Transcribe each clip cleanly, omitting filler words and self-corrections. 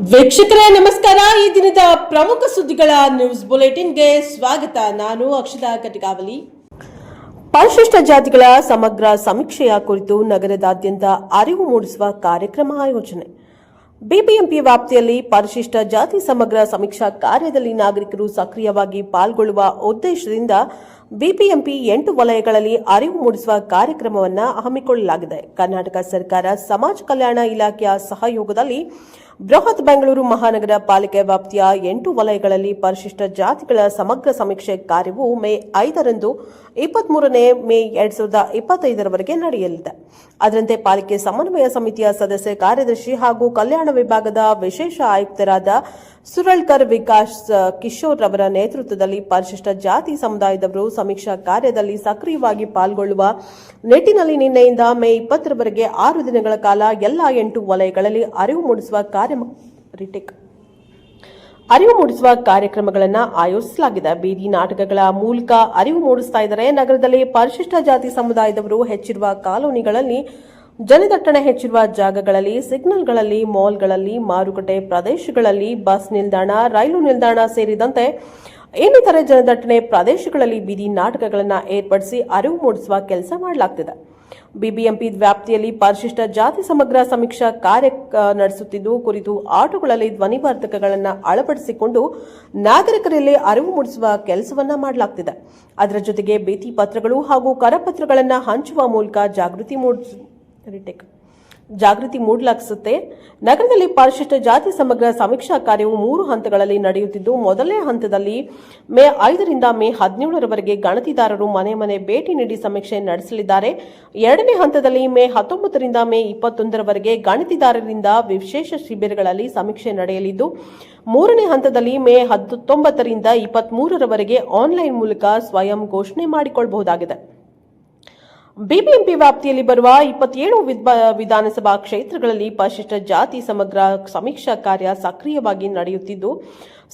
ವೀಕ್ಷಕರೇ ನಮಸ್ಕಾರ. ಈ ದಿನದ ಪ್ರಮುಖ ಸುದ್ದಿಗಳ ನ್ಯೂಸ್ ಬುಲೆಟಿನ್ಗೆ ಸ್ವಾಗತ. ನಾನು ಅಕ್ಷತಾ ಕಟಗಾವಲಿ. ಪರಿಶಿಷ್ಟ ಜಾತಿಗಳ ಸಮಗ್ರ ಸಮೀಕ್ಷೆಯ ಕುರಿತು ನಗರದಾದ್ಯಂತ ಅರಿವು ಮೂಡಿಸುವ ಕಾರ್ಯಕ್ರಮ ಆಯೋಜನೆ. ಬಿಬಿಎಂಪಿ ವ್ಯಾಪ್ತಿಯಲ್ಲಿ ಪರಿಶಿಷ್ಟ ಜಾತಿ ಸಮಗ್ರ ಸಮೀಕ್ಷಾ ಕಾರ್ಯದಲ್ಲಿ ನಾಗರಿಕರು ಸಕ್ರಿಯವಾಗಿ ಪಾಲ್ಗೊಳ್ಳುವ ಉದ್ದೇಶದಿಂದ ಬಿಬಿಎಂಪಿ 8 ವಲಯಗಳಲ್ಲಿ ಅರಿವು ಮೂಡಿಸುವ ಕಾರ್ಯಕ್ರಮವನ್ನು ಹಮ್ಮಿಕೊಳ್ಳಲಾಗಿದೆ. ಕರ್ನಾಟಕ ಸರ್ಕಾರ ಸಮಾಜ ಕಲ್ಯಾಣ ಇಲಾಖೆಯ ಸಹಯೋಗದಲ್ಲಿ ಬೃಹತ್ ಬೆಂಗಳೂರು ಮಹಾನಗರ ಪಾಲಿಕೆ ವ್ಯಾಪ್ತಿಯ 8 ವಲಯಗಳಲ್ಲಿ ಪರಿಶಿಷ್ಟ ಜಾತಿಗಳ ಸಮಗ್ರ ಸಮೀಕ್ಷೆ ಕಾರ್ಯವು ಮೇ 5ರಂದು 23ನೇ ಮೇ 2025ರವರೆಗೆ ನಡೆಯಲಿದೆ. ಅದರಂತೆ ಪಾಲಿಕೆ ಸಮನ್ವಯ ಸಮಿತಿಯ ಸದಸ್ಯ ಕಾರ್ಯದರ್ಶಿ ಹಾಗೂ ಕಲ್ಯಾಣ ವಿಭಾಗದ ವಿಶೇಷ ಆಯುಕ್ತರಾದ ಸುರಳ್ಕರ್ ವಿಕಾಸ್ ಕಿಶೋರ್ ರವರ ನೇತೃತ್ವದಲ್ಲಿ ಪರಿಶಿಷ್ಟ ಜಾತಿ ಸಮುದಾಯದವರು ಸಮೀಕ್ಷಾ ಕಾರ್ಯದಲ್ಲಿ ಸಕ್ರಿಯವಾಗಿ ಪಾಲ್ಗೊಳ್ಳುವ ನಿಟ್ಟಿನಲ್ಲಿ ನಿನ್ನೆಯಿಂದ ಮೇ 20ರವರೆಗೆ 6 ದಿನಗಳ ಕಾಲ ಎಲ್ಲ 8 ವಲಯಗಳಲ್ಲಿ ಅರಿವು ಮೂಡಿಸುವ ಕಾರ್ಯಕ್ರಮಗಳನ್ನು ಆಯೋಜಿಸಲಾಗಿದೆ. ಬೀದಿ ನಾಟಕಗಳ ಮೂಲಕ ಅರಿವು ಮೂಡಿಸ್ತಾ ಇದ್ದಾರೆ. ನಗರದಲ್ಲಿ ಪರಿಶಿಷ್ಟ ಜಾತಿ ಸಮುದಾಯದವರು ಹೆಚ್ಚಿರುವ ಕಾಲೋನಿಗಳಲ್ಲಿ, ಜನದಟ್ಟಣೆ ಹೆಚ್ಚಿರುವ ಜಾಗಗಳಲ್ಲಿ, ಸಿಗ್ನಲ್ಗಳಲ್ಲಿ, ಮಾಲ್ಗಳಲ್ಲಿ, ಮಾರುಕಟ್ಟೆ ಪ್ರದೇಶಗಳಲ್ಲಿ, ಬಸ್ ನಿಲ್ದಾಣ, ರೈಲು ನಿಲ್ದಾಣ ಸೇರಿದಂತೆ ಇನ್ನಿತರೆ ಜನದಟ್ಟಣೆ ಪ್ರದೇಶಗಳಲ್ಲಿ ಬೀದಿ ನಾಟಕಗಳನ್ನು ಏರ್ಪಡಿಸಿ ಅರಿವು ಮೂಡಿಸುವ ಕೆಲಸ ಮಾಡಲಾಗುತ್ತಿದೆ. ಬಿಬಿಎಂಪಿ ವ್ಯಾಪ್ತಿಯಲ್ಲಿ ಪರಿಶಿಷ್ಟ ಜಾತಿ ಸಮಗ್ರ ಸಮೀಕ್ಷಾ ಕಾರ್ಯ ನಡೆಸುತ್ತಿದ್ದು, ಕುರಿತು ಆಟೋಗಳಲ್ಲಿ ಧ್ವನಿವರ್ಧಕಗಳನ್ನು ಅಳವಡಿಸಿಕೊಂಡು ನಾಗರಿಕರಲ್ಲಿ ಅರಿವು ಮೂಡಿಸುವ ಕೆಲಸವನ್ನ ಮಾಡಲಾಗುತ್ತಿದೆ. ಅದರ ಜೊತೆಗೆ ಭಿತ್ತಿ ಪತ್ರಗಳು ಹಾಗೂ ಕರಪತ್ರಗಳನ್ನು ಹಂಚುವ ಮೂಲಕ ಜಾಗೃತಿ ಮೂಡಲಾಗಿಸುತ್ತೆ. ನಗರದಲ್ಲಿ ಪರಿಶಿಷ್ಟ ಜಾತಿ ಸಮಗ್ರ ಸಮೀಕ್ಷಾ ಕಾರ್ಯವು 3 ಹಂತಗಳಲ್ಲಿ ನಡೆಯುತ್ತಿದ್ದು, ಮೊದಲನೇ ಹಂತದಲ್ಲಿ ಮೇ 5ರಿಂದ ಮೇ 17ರವರೆಗೆ ಗಣತಿದಾರರು ಮನೆ ಮನೆ ಭೇಟಿ ನೀಡಿ ಸಮೀಕ್ಷೆ ನಡೆಸಲಿದ್ದಾರೆ. ಎರಡನೇ ಹಂತದಲ್ಲಿ ಮೇ 19ರಿಂದ ಮೇ 21ರವರೆಗೆ ಗಣತಿದಾರರಿಂದ ವಿಶೇಷ ಶಿಬಿರಗಳಲ್ಲಿ ಸಮೀಕ್ಷೆ ನಡೆಯಲಿದ್ದು, ಮೂರನೇ ಹಂತದಲ್ಲಿ ಮೇ 19ರಿಂದ 23ರವರೆಗೆ ಆನ್ಲೈನ್ ಮೂಲಕ ಸ್ವಯಂ ಘೋಷಣೆ ಮಾಡಿಕೊಳ್ಳಬಹುದಾಗಿದೆ. ಬಿಬಿಎಂಪಿ ವ್ಯಾಪ್ತಿಯಲ್ಲಿ ಬರುವ 27 ವಿಧಾನಸಭಾ ಕ್ಷೇತ್ರಗಳಲ್ಲಿ ಪರಿಶಿಷ್ಟ ಜಾತಿ ಸಮಗ್ರ ಸಮೀಕ್ಷಾ ಕಾರ್ಯ ಸಕ್ರಿಯವಾಗಿ ನಡೆಯುತ್ತಿದ್ದು,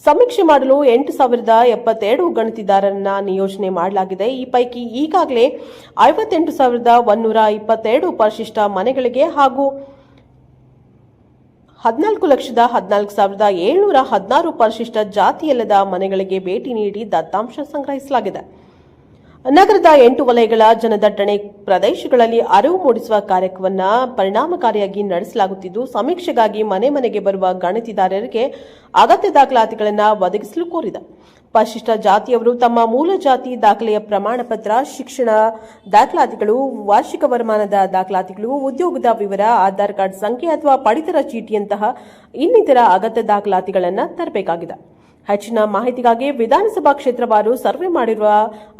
ಸಮೀಕ್ಷೆ ಮಾಡಲು 8,072 ಗಣತಿದಾರರನ್ನ ನಿಯೋಜನೆ ಮಾಡಲಾಗಿದೆ. ಈ ಪೈಕಿ ಈಗಾಗಲೇ 58,122 ಪರಿಶಿಷ್ಟ ಮನೆಗಳಿಗೆ ಹಾಗೂ 14,14,716 ಪರಿಶಿಷ್ಟ ಜಾತಿಯಲ್ಲದ ಮನೆಗಳಿಗೆ ಭೇಟಿ ನೀಡಿ ದತ್ತಾಂಶ ಸಂಗ್ರಹಿಸಲಾಗಿದೆ. ನಗರದ 8 ವಲಯಗಳ ಜನದಟ್ಟಣೆ ಪ್ರದೇಶಗಳಲ್ಲಿ ಅರಿವು ಮೂಡಿಸುವ ಕಾರ್ಯಕ್ರಮವನ್ನು ಪರಿಣಾಮಕಾರಿಯಾಗಿ ನಡೆಸಲಾಗುತ್ತಿದ್ದು, ಸಮೀಕ್ಷೆಗಾಗಿ ಮನೆ ಮನೆಗೆ ಬರುವ ಗಣತಿದಾರರಿಗೆ ಅಗತ್ಯ ದಾಖಲಾತಿಗಳನ್ನು ಒದಗಿಸಲು ಕೋರಿದೆ. ಪರಿಶಿಷ್ಟ ಜಾತಿಯವರು ತಮ್ಮ ಮೂಲ ಜಾತಿ ದಾಖಲೆಯ ಪ್ರಮಾಣ ಪತ್ರ, ಶಿಕ್ಷಣ ದಾಖಲಾತಿಗಳು, ವಾರ್ಷಿಕ ವರಮಾನದ ದಾಖಲಾತಿಗಳು, ಉದ್ಯೋಗದ ವಿವರ, ಆಧಾರ್ ಕಾರ್ಡ್ ಸಂಖ್ಯೆ ಅಥವಾ ಪಡಿತರ ಚೀಟಿಯಂತಹ ಇನ್ನಿತರ ಅಗತ್ಯ ದಾಖಲಾತಿಗಳನ್ನು ತರಬೇಕಾಗಿದೆ. ಹೆಚ್ಚಿನ ಮಾಹಿತಿಗಾಗಿ ವಿಧಾನಸಭಾ ಕ್ಷೇತ್ರವಾರು ಸರ್ವೆ ಮಾಡಿರುವ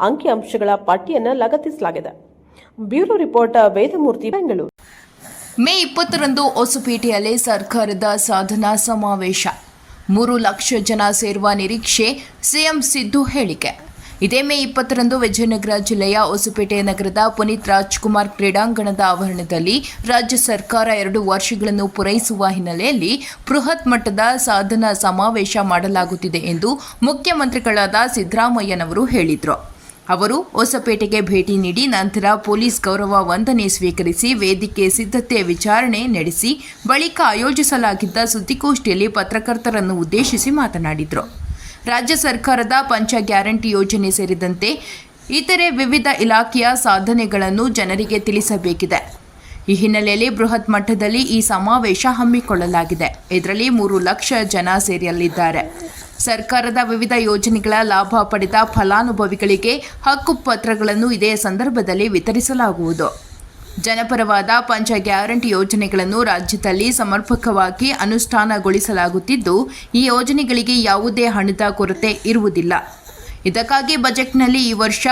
ಅಂಕಿಅಂಶಗಳ ಪಟ್ಟಿಯನ್ನು ಲಗತ್ತಿಸಲಾಗಿದೆ. Bureau report, Vedamurthy, Bengaluru. May 20ರಂದು ಹೊಸಪೇಟೆಯಲ್ಲಿ ಸರ್ಕಾರದ ಸಾಧನಾ ಸಮಾವೇಶ. 3 ಲಕ್ಷ ಜನ ಸೇರುವ ನಿರೀಕ್ಷೆ, ಸಿಎಂ ಸಿದ್ದು ಹೇಳಿಕೆ. ಇದೇ ಮೇ 20ರಂದು ವಿಜಯನಗರ ಜಿಲ್ಲೆಯ ಹೊಸಪೇಟೆ ನಗರದ ಪುನೀತ್ ರಾಜ್ಕುಮಾರ್ ಕ್ರೀಡಾಂಗಣದ ಆವರಣದಲ್ಲಿ ರಾಜ್ಯ ಸರ್ಕಾರ 2 ವರ್ಷಗಳನ್ನು ಪೂರೈಸುವ ಹಿನ್ನೆಲೆಯಲ್ಲಿ ಬೃಹತ್ ಮಟ್ಟದ ಸಾಧನಾ ಸಮಾವೇಶ ಮಾಡಲಾಗುತ್ತಿದೆ ಎಂದು ಮುಖ್ಯಮಂತ್ರಿಗಳಾದ ಸಿದ್ದರಾಮಯ್ಯನವರು ಹೇಳಿದರು. ಅವರು ಹೊಸಪೇಟೆಗೆ ಭೇಟಿ ನೀಡಿ ನಂತರ ಪೊಲೀಸ್ ಗೌರವ ವಂದನೆ ಸ್ವೀಕರಿಸಿ ವೇದಿಕೆ ಸಿದ್ಧತೆ ವಿಚಾರಣೆ ನಡೆಸಿ ಬಳಿಕ ಆಯೋಜಿಸಲಾಗಿದ್ದ ಸುದ್ದಿಗೋಷ್ಠಿಯಲ್ಲಿ ಪತ್ರಕರ್ತರನ್ನು ಉದ್ದೇಶಿಸಿ ಮಾತನಾಡಿದರು. ರಾಜ್ಯ ಸರ್ಕಾರದ ಪಂಚ ಗ್ಯಾರಂಟಿ ಯೋಜನೆ ಸೇರಿದಂತೆ ಇತರೆ ವಿವಿಧ ಇಲಾಖೆಯ ಸಾಧನೆಗಳನ್ನು ಜನರಿಗೆ ತಿಳಿಸಬೇಕಿದೆ. ಈ ಹಿನ್ನೆಲೆಯಲ್ಲಿ ಬೃಹತ್ ಮಟ್ಟದಲ್ಲಿ ಈ ಸಮಾವೇಶ ಹಮ್ಮಿಕೊಳ್ಳಲಾಗಿದೆ. ಇದರಲ್ಲಿ 3 ಲಕ್ಷ ಜನ ಸೇರಲಿದ್ದಾರೆ. ಸರ್ಕಾರದ ವಿವಿಧ ಯೋಜನೆಗಳ ಲಾಭ ಪಡೆದ ಫಲಾನುಭವಿಗಳಿಗೆ ಹಕ್ಕುಪತ್ರಗಳನ್ನು ಇದೇ ಸಂದರ್ಭದಲ್ಲಿ ವಿತರಿಸಲಾಗುವುದು. ಜನಪರವಾದ ಪಂಚ ಗ್ಯಾರಂಟಿ ಯೋಜನೆಗಳನ್ನು ರಾಜ್ಯದಲ್ಲಿ ಸಮರ್ಪಕವಾಗಿ ಅನುಷ್ಠಾನಗೊಳಿಸಲಾಗುತ್ತಿದ್ದು, ಈ ಯೋಜನೆಗಳಿಗೆ ಯಾವುದೇ ಹಣದ ಕೊರತೆ ಇರುವುದಿಲ್ಲ. ಇದಕ್ಕಾಗಿ ಬಜೆಟ್ನಲ್ಲಿ ಈ ವರ್ಷ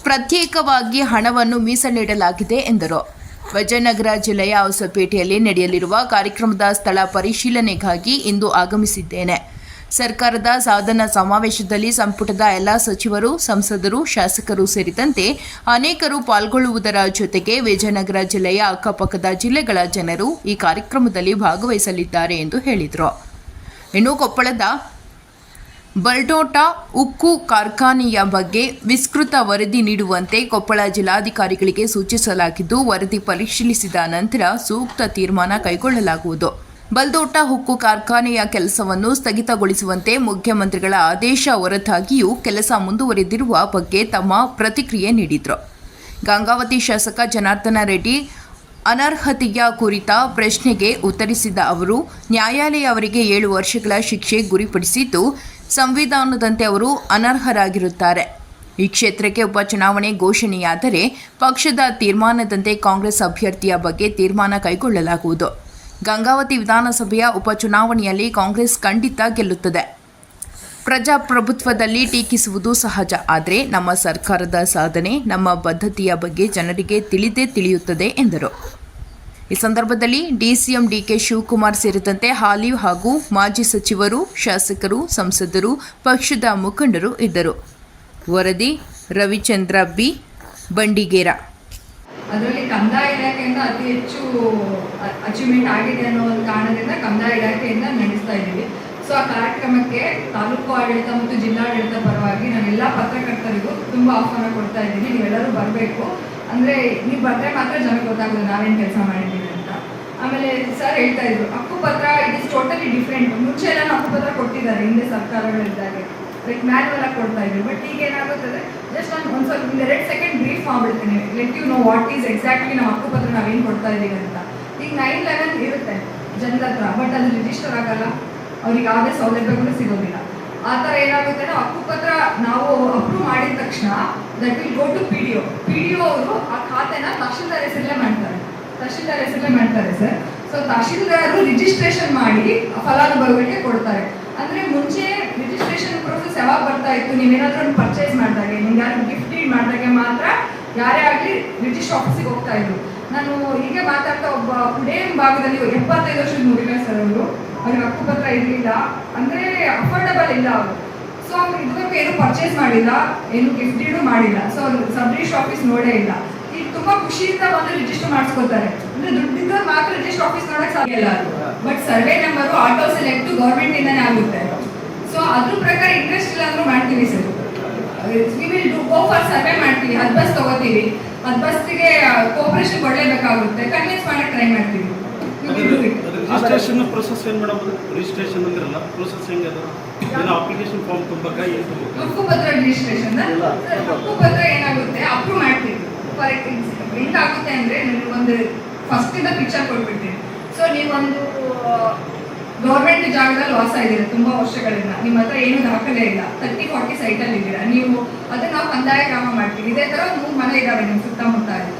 ಪ್ರತ್ಯೇಕವಾಗಿ ಹಣವನ್ನು ಮೀಸಲಿಡಲಾಗಿದೆ ಎಂದರು. ವಿಜಯನಗರ ಜಿಲ್ಲೆಯ ಹೊಸಪೇಟೆಯಲ್ಲಿ ನಡೆಯಲಿರುವ ಕಾರ್ಯಕ್ರಮದ ಸ್ಥಳ ಪರಿಶೀಲನೆಗಾಗಿ ಇಂದು ಆಗಮಿಸಿದ್ದೇನೆ. ಸರ್ಕಾರದ ಸಾಧನಾ ಸಮಾವೇಶದಲ್ಲಿ ಸಂಪುಟದ ಎಲ್ಲ ಸಚಿವರು, ಸಂಸದರು, ಶಾಸಕರು ಸೇರಿದಂತೆ ಅನೇಕರು ಪಾಲ್ಗೊಳ್ಳುವುದರ ಜೊತೆಗೆ ವಿಜಯನಗರ ಜಿಲ್ಲೆಯ ಅಕ್ಕಪಕ್ಕದ ಜಿಲ್ಲೆಗಳ ಜನರು ಈ ಕಾರ್ಯಕ್ರಮದಲ್ಲಿ ಭಾಗವಹಿಸಲಿದ್ದಾರೆ ಎಂದು ಹೇಳಿದರು. ಇನ್ನು ಕೊಪ್ಪಳದ ಬರ್ಡೋಟಾ ಉಕ್ಕು ಕಾರ್ಖಾನೆಯ ಬಗ್ಗೆ ವಿಸ್ತೃತ ವರದಿ ನೀಡುವಂತೆ ಕೊಪ್ಪಳ ಜಿಲ್ಲಾಧಿಕಾರಿಗಳಿಗೆ ಸೂಚಿಸಲಾಗಿದ್ದು, ವರದಿ ಪರಿಶೀಲಿಸಿದ ನಂತರ ಸೂಕ್ತ ತೀರ್ಮಾನ ಕೈಗೊಳ್ಳಲಾಗುವುದು. ಬಲ್ದೋಟ ಉಕ್ಕು ಕಾರ್ಖಾನೆಯ ಕೆಲಸವನ್ನು ಸ್ಥಗಿತಗೊಳಿಸುವಂತೆ ಮುಖ್ಯಮಂತ್ರಿಗಳ ಆದೇಶ ಹೊರತಾಗಿಯೂ ಕೆಲಸ ಮುಂದುವರೆದಿರುವ ಬಗ್ಗೆ ತಮ್ಮ ಪ್ರತಿಕ್ರಿಯೆ ನೀಡಿದರು. ಗಂಗಾವತಿ ಶಾಸಕ ಜನಾರ್ದನ ರೆಡ್ಡಿ ಅನರ್ಹತೆಯ ಕುರಿತ ಪ್ರಶ್ನೆಗೆ ಉತ್ತರಿಸಿದ ಅವರು, ನ್ಯಾಯಾಲಯ ಅವರಿಗೆ 7 ವರ್ಷಗಳ ಶಿಕ್ಷೆ ಗುರಿಪಡಿಸಿದ್ದು, ಸಂವಿಧಾನದಂತೆ ಅವರು ಅನರ್ಹರಾಗಿರುತ್ತಾರೆ. ಈ ಕ್ಷೇತ್ರಕ್ಕೆ ಉಪಚುನಾವಣೆ ಘೋಷಣೆಯಾದರೆ ಪಕ್ಷದ ತೀರ್ಮಾನದಂತೆ ಕಾಂಗ್ರೆಸ್ ಅಭ್ಯರ್ಥಿಯ ಬಗ್ಗೆ ತೀರ್ಮಾನ ಕೈಗೊಳ್ಳಲಾಗುವುದು. ಗಂಗಾವತಿ ವಿಧಾನಸಭೆಯ ಉಪಚುನಾವಣೆಯಲ್ಲಿ ಕಾಂಗ್ರೆಸ್ ಖಂಡಿತ ಗೆಲ್ಲುತ್ತದೆ. ಪ್ರಜಾಪ್ರಭುತ್ವದಲ್ಲಿ ಟೀಕಿಸುವುದು ಸಹಜ, ಆದರೆ ನಮ್ಮ ಸರ್ಕಾರದ ಸಾಧನೆ, ನಮ್ಮ ಬದ್ಧತೆಯ ಬಗ್ಗೆ ಜನರಿಗೆ ತಿಳಿಯುತ್ತದೆ ಎಂದರು. ಈ ಸಂದರ್ಭದಲ್ಲಿ ಡಿಸಿಎಂ ಡಿಕೆ ಶಿವಕುಮಾರ್ ಸೇರಿದಂತೆ ಹಾಲಿ ಹಾಗೂ ಮಾಜಿ ಸಚಿವರು, ಶಾಸಕರು, ಸಂಸದರು, ಪಕ್ಷದ ಮುಖಂಡರು ಇದ್ದರು. ವರದಿ ರವಿಚಂದ್ರ ಬಿ, ಬಂಡಿಗೇರ. ಅದರಲ್ಲಿ ಕಂದಾಯ ಇಲಾಖೆಯಿಂದ ಅತಿ ಹೆಚ್ಚು ಅಚೀವ್ಮೆಂಟ್ ಆಗಿದೆ ಅನ್ನೋ ಒಂದು ಕಾರಣದಿಂದ ಕಂದಾಯ ಇಲಾಖೆಯಿಂದ ನಡೆಸ್ತಾ ಇದ್ದೀವಿ. ಸೊ ಆ ಕಾರ್ಯಕ್ರಮಕ್ಕೆ ತಾಲೂಕು ಆಡಳಿತ ಮತ್ತು ಜಿಲ್ಲಾಡಳಿತ ಪರವಾಗಿ ನಾನೆಲ್ಲ ಪತ್ರಕರ್ತರಿಗೂ ತುಂಬ ಆಹ್ವಾನ ಕೊಡ್ತಾ ಇದ್ದೀನಿ. ನೀವೆಲ್ಲರೂ ಬರಬೇಕು. ಅಂದರೆ ನೀವು ಬಂದರೆ ಮಾತ್ರ ಜನಕ್ಕೆ ಗೊತ್ತಾಗೋದು ನಾವೇನು ಕೆಲಸ ಮಾಡಿದ್ದೀವಿ ಅಂತ. ಆಮೇಲೆ ಸರ್ ಹೇಳ್ತಾ ಇದ್ರು ಹಕ್ಕುಪತ್ರ ಇಟ್ ಇಸ್ ಟೋಟಲಿ ಡಿಫ್ರೆಂಟ್. ಮುಂಚೆ ಎಲ್ಲ ಹಕ್ಕುಪತ್ರ ಕೊಟ್ಟಿದ್ದಾರೆ ಹಿಂದೆ ಸರ್ಕಾರಗಳಿದ್ದಾಗೆ, ಲೈಕ್ ಮ್ಯಾನ್ಯುವಲ್ ಆಗಿ ಕೊಡ್ತಾ ಇದ್ರು. ಬಟ್ ಈಗ ಏನಾಗುತ್ತದೆ, ಜಸ್ಟ್ ನಾನು ಒಂದು ಸ್ವಲ್ಪ 2 ಸೆಕೆಂಡ್ ಬ್ರೀಫ್ ಮಾಡ್ಬಿಡ್ತೀನಿ, let you know what is exactly ನಾವು ಹಕ್ಕುಪತ್ರ ನಾವೇನು ಕೊಡ್ತಾ ಇದ್ದೀವಿ ಅಂತ. ಈಗ 9/11 ಇರುತ್ತೆ ಜನರ ಹತ್ರ, ಬಟ್ ಅದು ರಿಜಿಸ್ಟರ್ ಆಗಲ್ಲ, ಅವ್ರಿಗೆ ಯಾವುದೇ ಸೌಲಭ್ಯಗಳು ಸಿಗೋದಿಲ್ಲ. ಆ ಥರ ಏನಾಗುತ್ತೆ, ಹಕ್ಕುಪತ್ರ ನಾವು ಅಪ್ರೂವ್ ಮಾಡಿದ ತಕ್ಷಣ that will go to PDO. PDO ಅವರು ಆ ಖಾತೆನ ತಹಶೀಲ್ದಾರ್ ಹೆಸರಲ್ಲೇ ಮಾಡ್ತಾರೆ ಸರ್. ಸೊ ತಹಶೀಲ್ದಾರರು ರಿಜಿಸ್ಟ್ರೇಷನ್ ಮಾಡಿ ಫಲಾನುಭವಿಗಳಿಗೆ ಕೊಡ್ತಾರೆ. ಅಂದರೆ ಮುಂಚೆ ರಿಜಿಸ್ಟ್ರೇಷನ್ ಪ್ರೊಸೆಸ್ ಯಾವಾಗ ಬರ್ತಾ ಇತ್ತು, ನೀವೇನಾದ್ರೂ ಒಂದು ಪರ್ಚೇಸ್ ಮಾಡಿದಾಗೆ, ನಿಮ್ಗೆ ಯಾರು ಗಿಫ್ಟ್ ಡೀಡ್ ಮಾಡಿದಾಗೆ ಮಾತ್ರ ಯಾರೇ ಆಗಲಿ ರಿಜಿಸ್ಟರ್ ಆಫೀಸಿಗೆ ಹೋಗ್ತಾ ಇದ್ರು. ನಾನು ಹೀಗೆ ಮಾತಾಡ್ತಾ ಒಬ್ಬ ಉಡೇಮ್ ಭಾಗದಲ್ಲಿ 75 ವರ್ಷದ ಮುಗಿಲ್ಲ ಸರ್, ಅವ್ರಿಗೆ ಹಕ್ಕುಪತ್ರ ಇರಲಿಲ್ಲ, ಅಂದರೆ ಅಫೋರ್ಡಬಲ್ ಇಲ್ಲ ಅವರು. ಸೊ ಅವ್ರು ಇದುವರೆಗೂ ಏನು ಪರ್ಚೇಸ್ ಮಾಡಿಲ್ಲ, ಏನು ಗಿಫ್ಟ್ ಡೀಡು ಮಾಡಿಲ್ಲ. ಸೊ ಅವ್ರು ಸಬ್ ರಿಜಿಸ್ಟರ್ ಆಫೀಸ್ ನೋಡೇ ಇಲ್ಲ. ಈಗ ತುಂಬ ಖುಷಿಯಿಂದ ಬಂದು ರಿಜಿಸ್ಟರ್ ಮಾಡಿಸ್ಕೊತಾರೆ. ಅಂದರೆ ದುಡ್ಡಿದ್ದವ್ರು ಮಾತ್ರ ರಿಜಿಸ್ಟರ್ ಆಫೀಸ್ ನೋಡೋಕೆ ಸಾಧ್ಯ ಇಲ್ಲ. But survey number auto select government ಇಂದಾನೆ ಆಗುತ್ತೆ. ಸೊ ಅದ್ರ ಪ್ರಕಾರ ಇಂಟ್ರೆಸ್ಟ್ ಇಲ್ಲ ಅಂದ್ರೂ ಮಾಡ್ತೀವಿ sir. We will go for survey ಮಾಡ್ತೀವಿ, 10 ಬಸ್ ತಗೋತೀವಿ, 10 ಬಸ್ಸಿಗೆ ಕೋಆಪರೇಷನ್ ಕೊಡಲೇಬೇಕಾಗುತ್ತೆ, ಕನ್ವಿನ್ಸ್ ಮಾಡಕ್ಕೆ ಟ್ರೈ ಮಾಡ್ತೀವಿ. ರಿಜಿಸ್ಟ್ರೇಷನ್ ಪ್ರೊಸೆಸ್ ಏನು ಮೇಡಮ್? ರಿಜಿಸ್ಟ್ರೇಷನ್ ಅಂದ್ರಲ್ಲ, ಪ್ರೊಸೆಸ್ ಹೆಂಗೆ ಅದು? ಅಪ್ಲಿಕೇಶನ್ ಫಾರ್ಮ್ ತುಂಬಾಕ ಏನು ತುಂಬಬೇಕು? ಹಕ್ಕುಪತ್ರ ರಿಜಿಸ್ಟ್ರೇಷನ್ ಹಕ್ಕುಪತ್ರ ಏನಾಗುತ್ತೆ, ಅಪ್ರೂವ್ ಮಾಡ್ತೀವಿ. ಫಾರ್ ಹೆಂಗಾಗುತ್ತೆ ಅಂದರೆ, ನೀವು ಒಂದು ಫಸ್ಟಿಂದ ಪಿಕ್ಚರ್ ಕೊಟ್ಬಿಡ್ತೀವಿ. ಸೊ ನೀವೊಂದು ಗೌರ್ಮೆಂಟ್ ಜಾಗದಲ್ಲಿ ವಾಸ ಇದ್ದೀರಾ ತುಂಬ ವರ್ಷಗಳಿಂದ, ನಿಮ್ಮ ಹತ್ರ ಏನು ದಾಖಲೆ ಇಲ್ಲ, 30-40 ಸೈಟಲ್ಲಿ ಇದ್ದೀರಾ ನೀವು, ಅದನ್ನ ನಾವು ಕಂದಾಯ ಗ್ರಾಮ ಮಾಡ್ತೀವಿ. ಇದೇ ಥರ 3 ಮನೆ ಇದ್ದಾವೆ ನಿಮ್ಮ ಸುತ್ತಮುತ್ತ.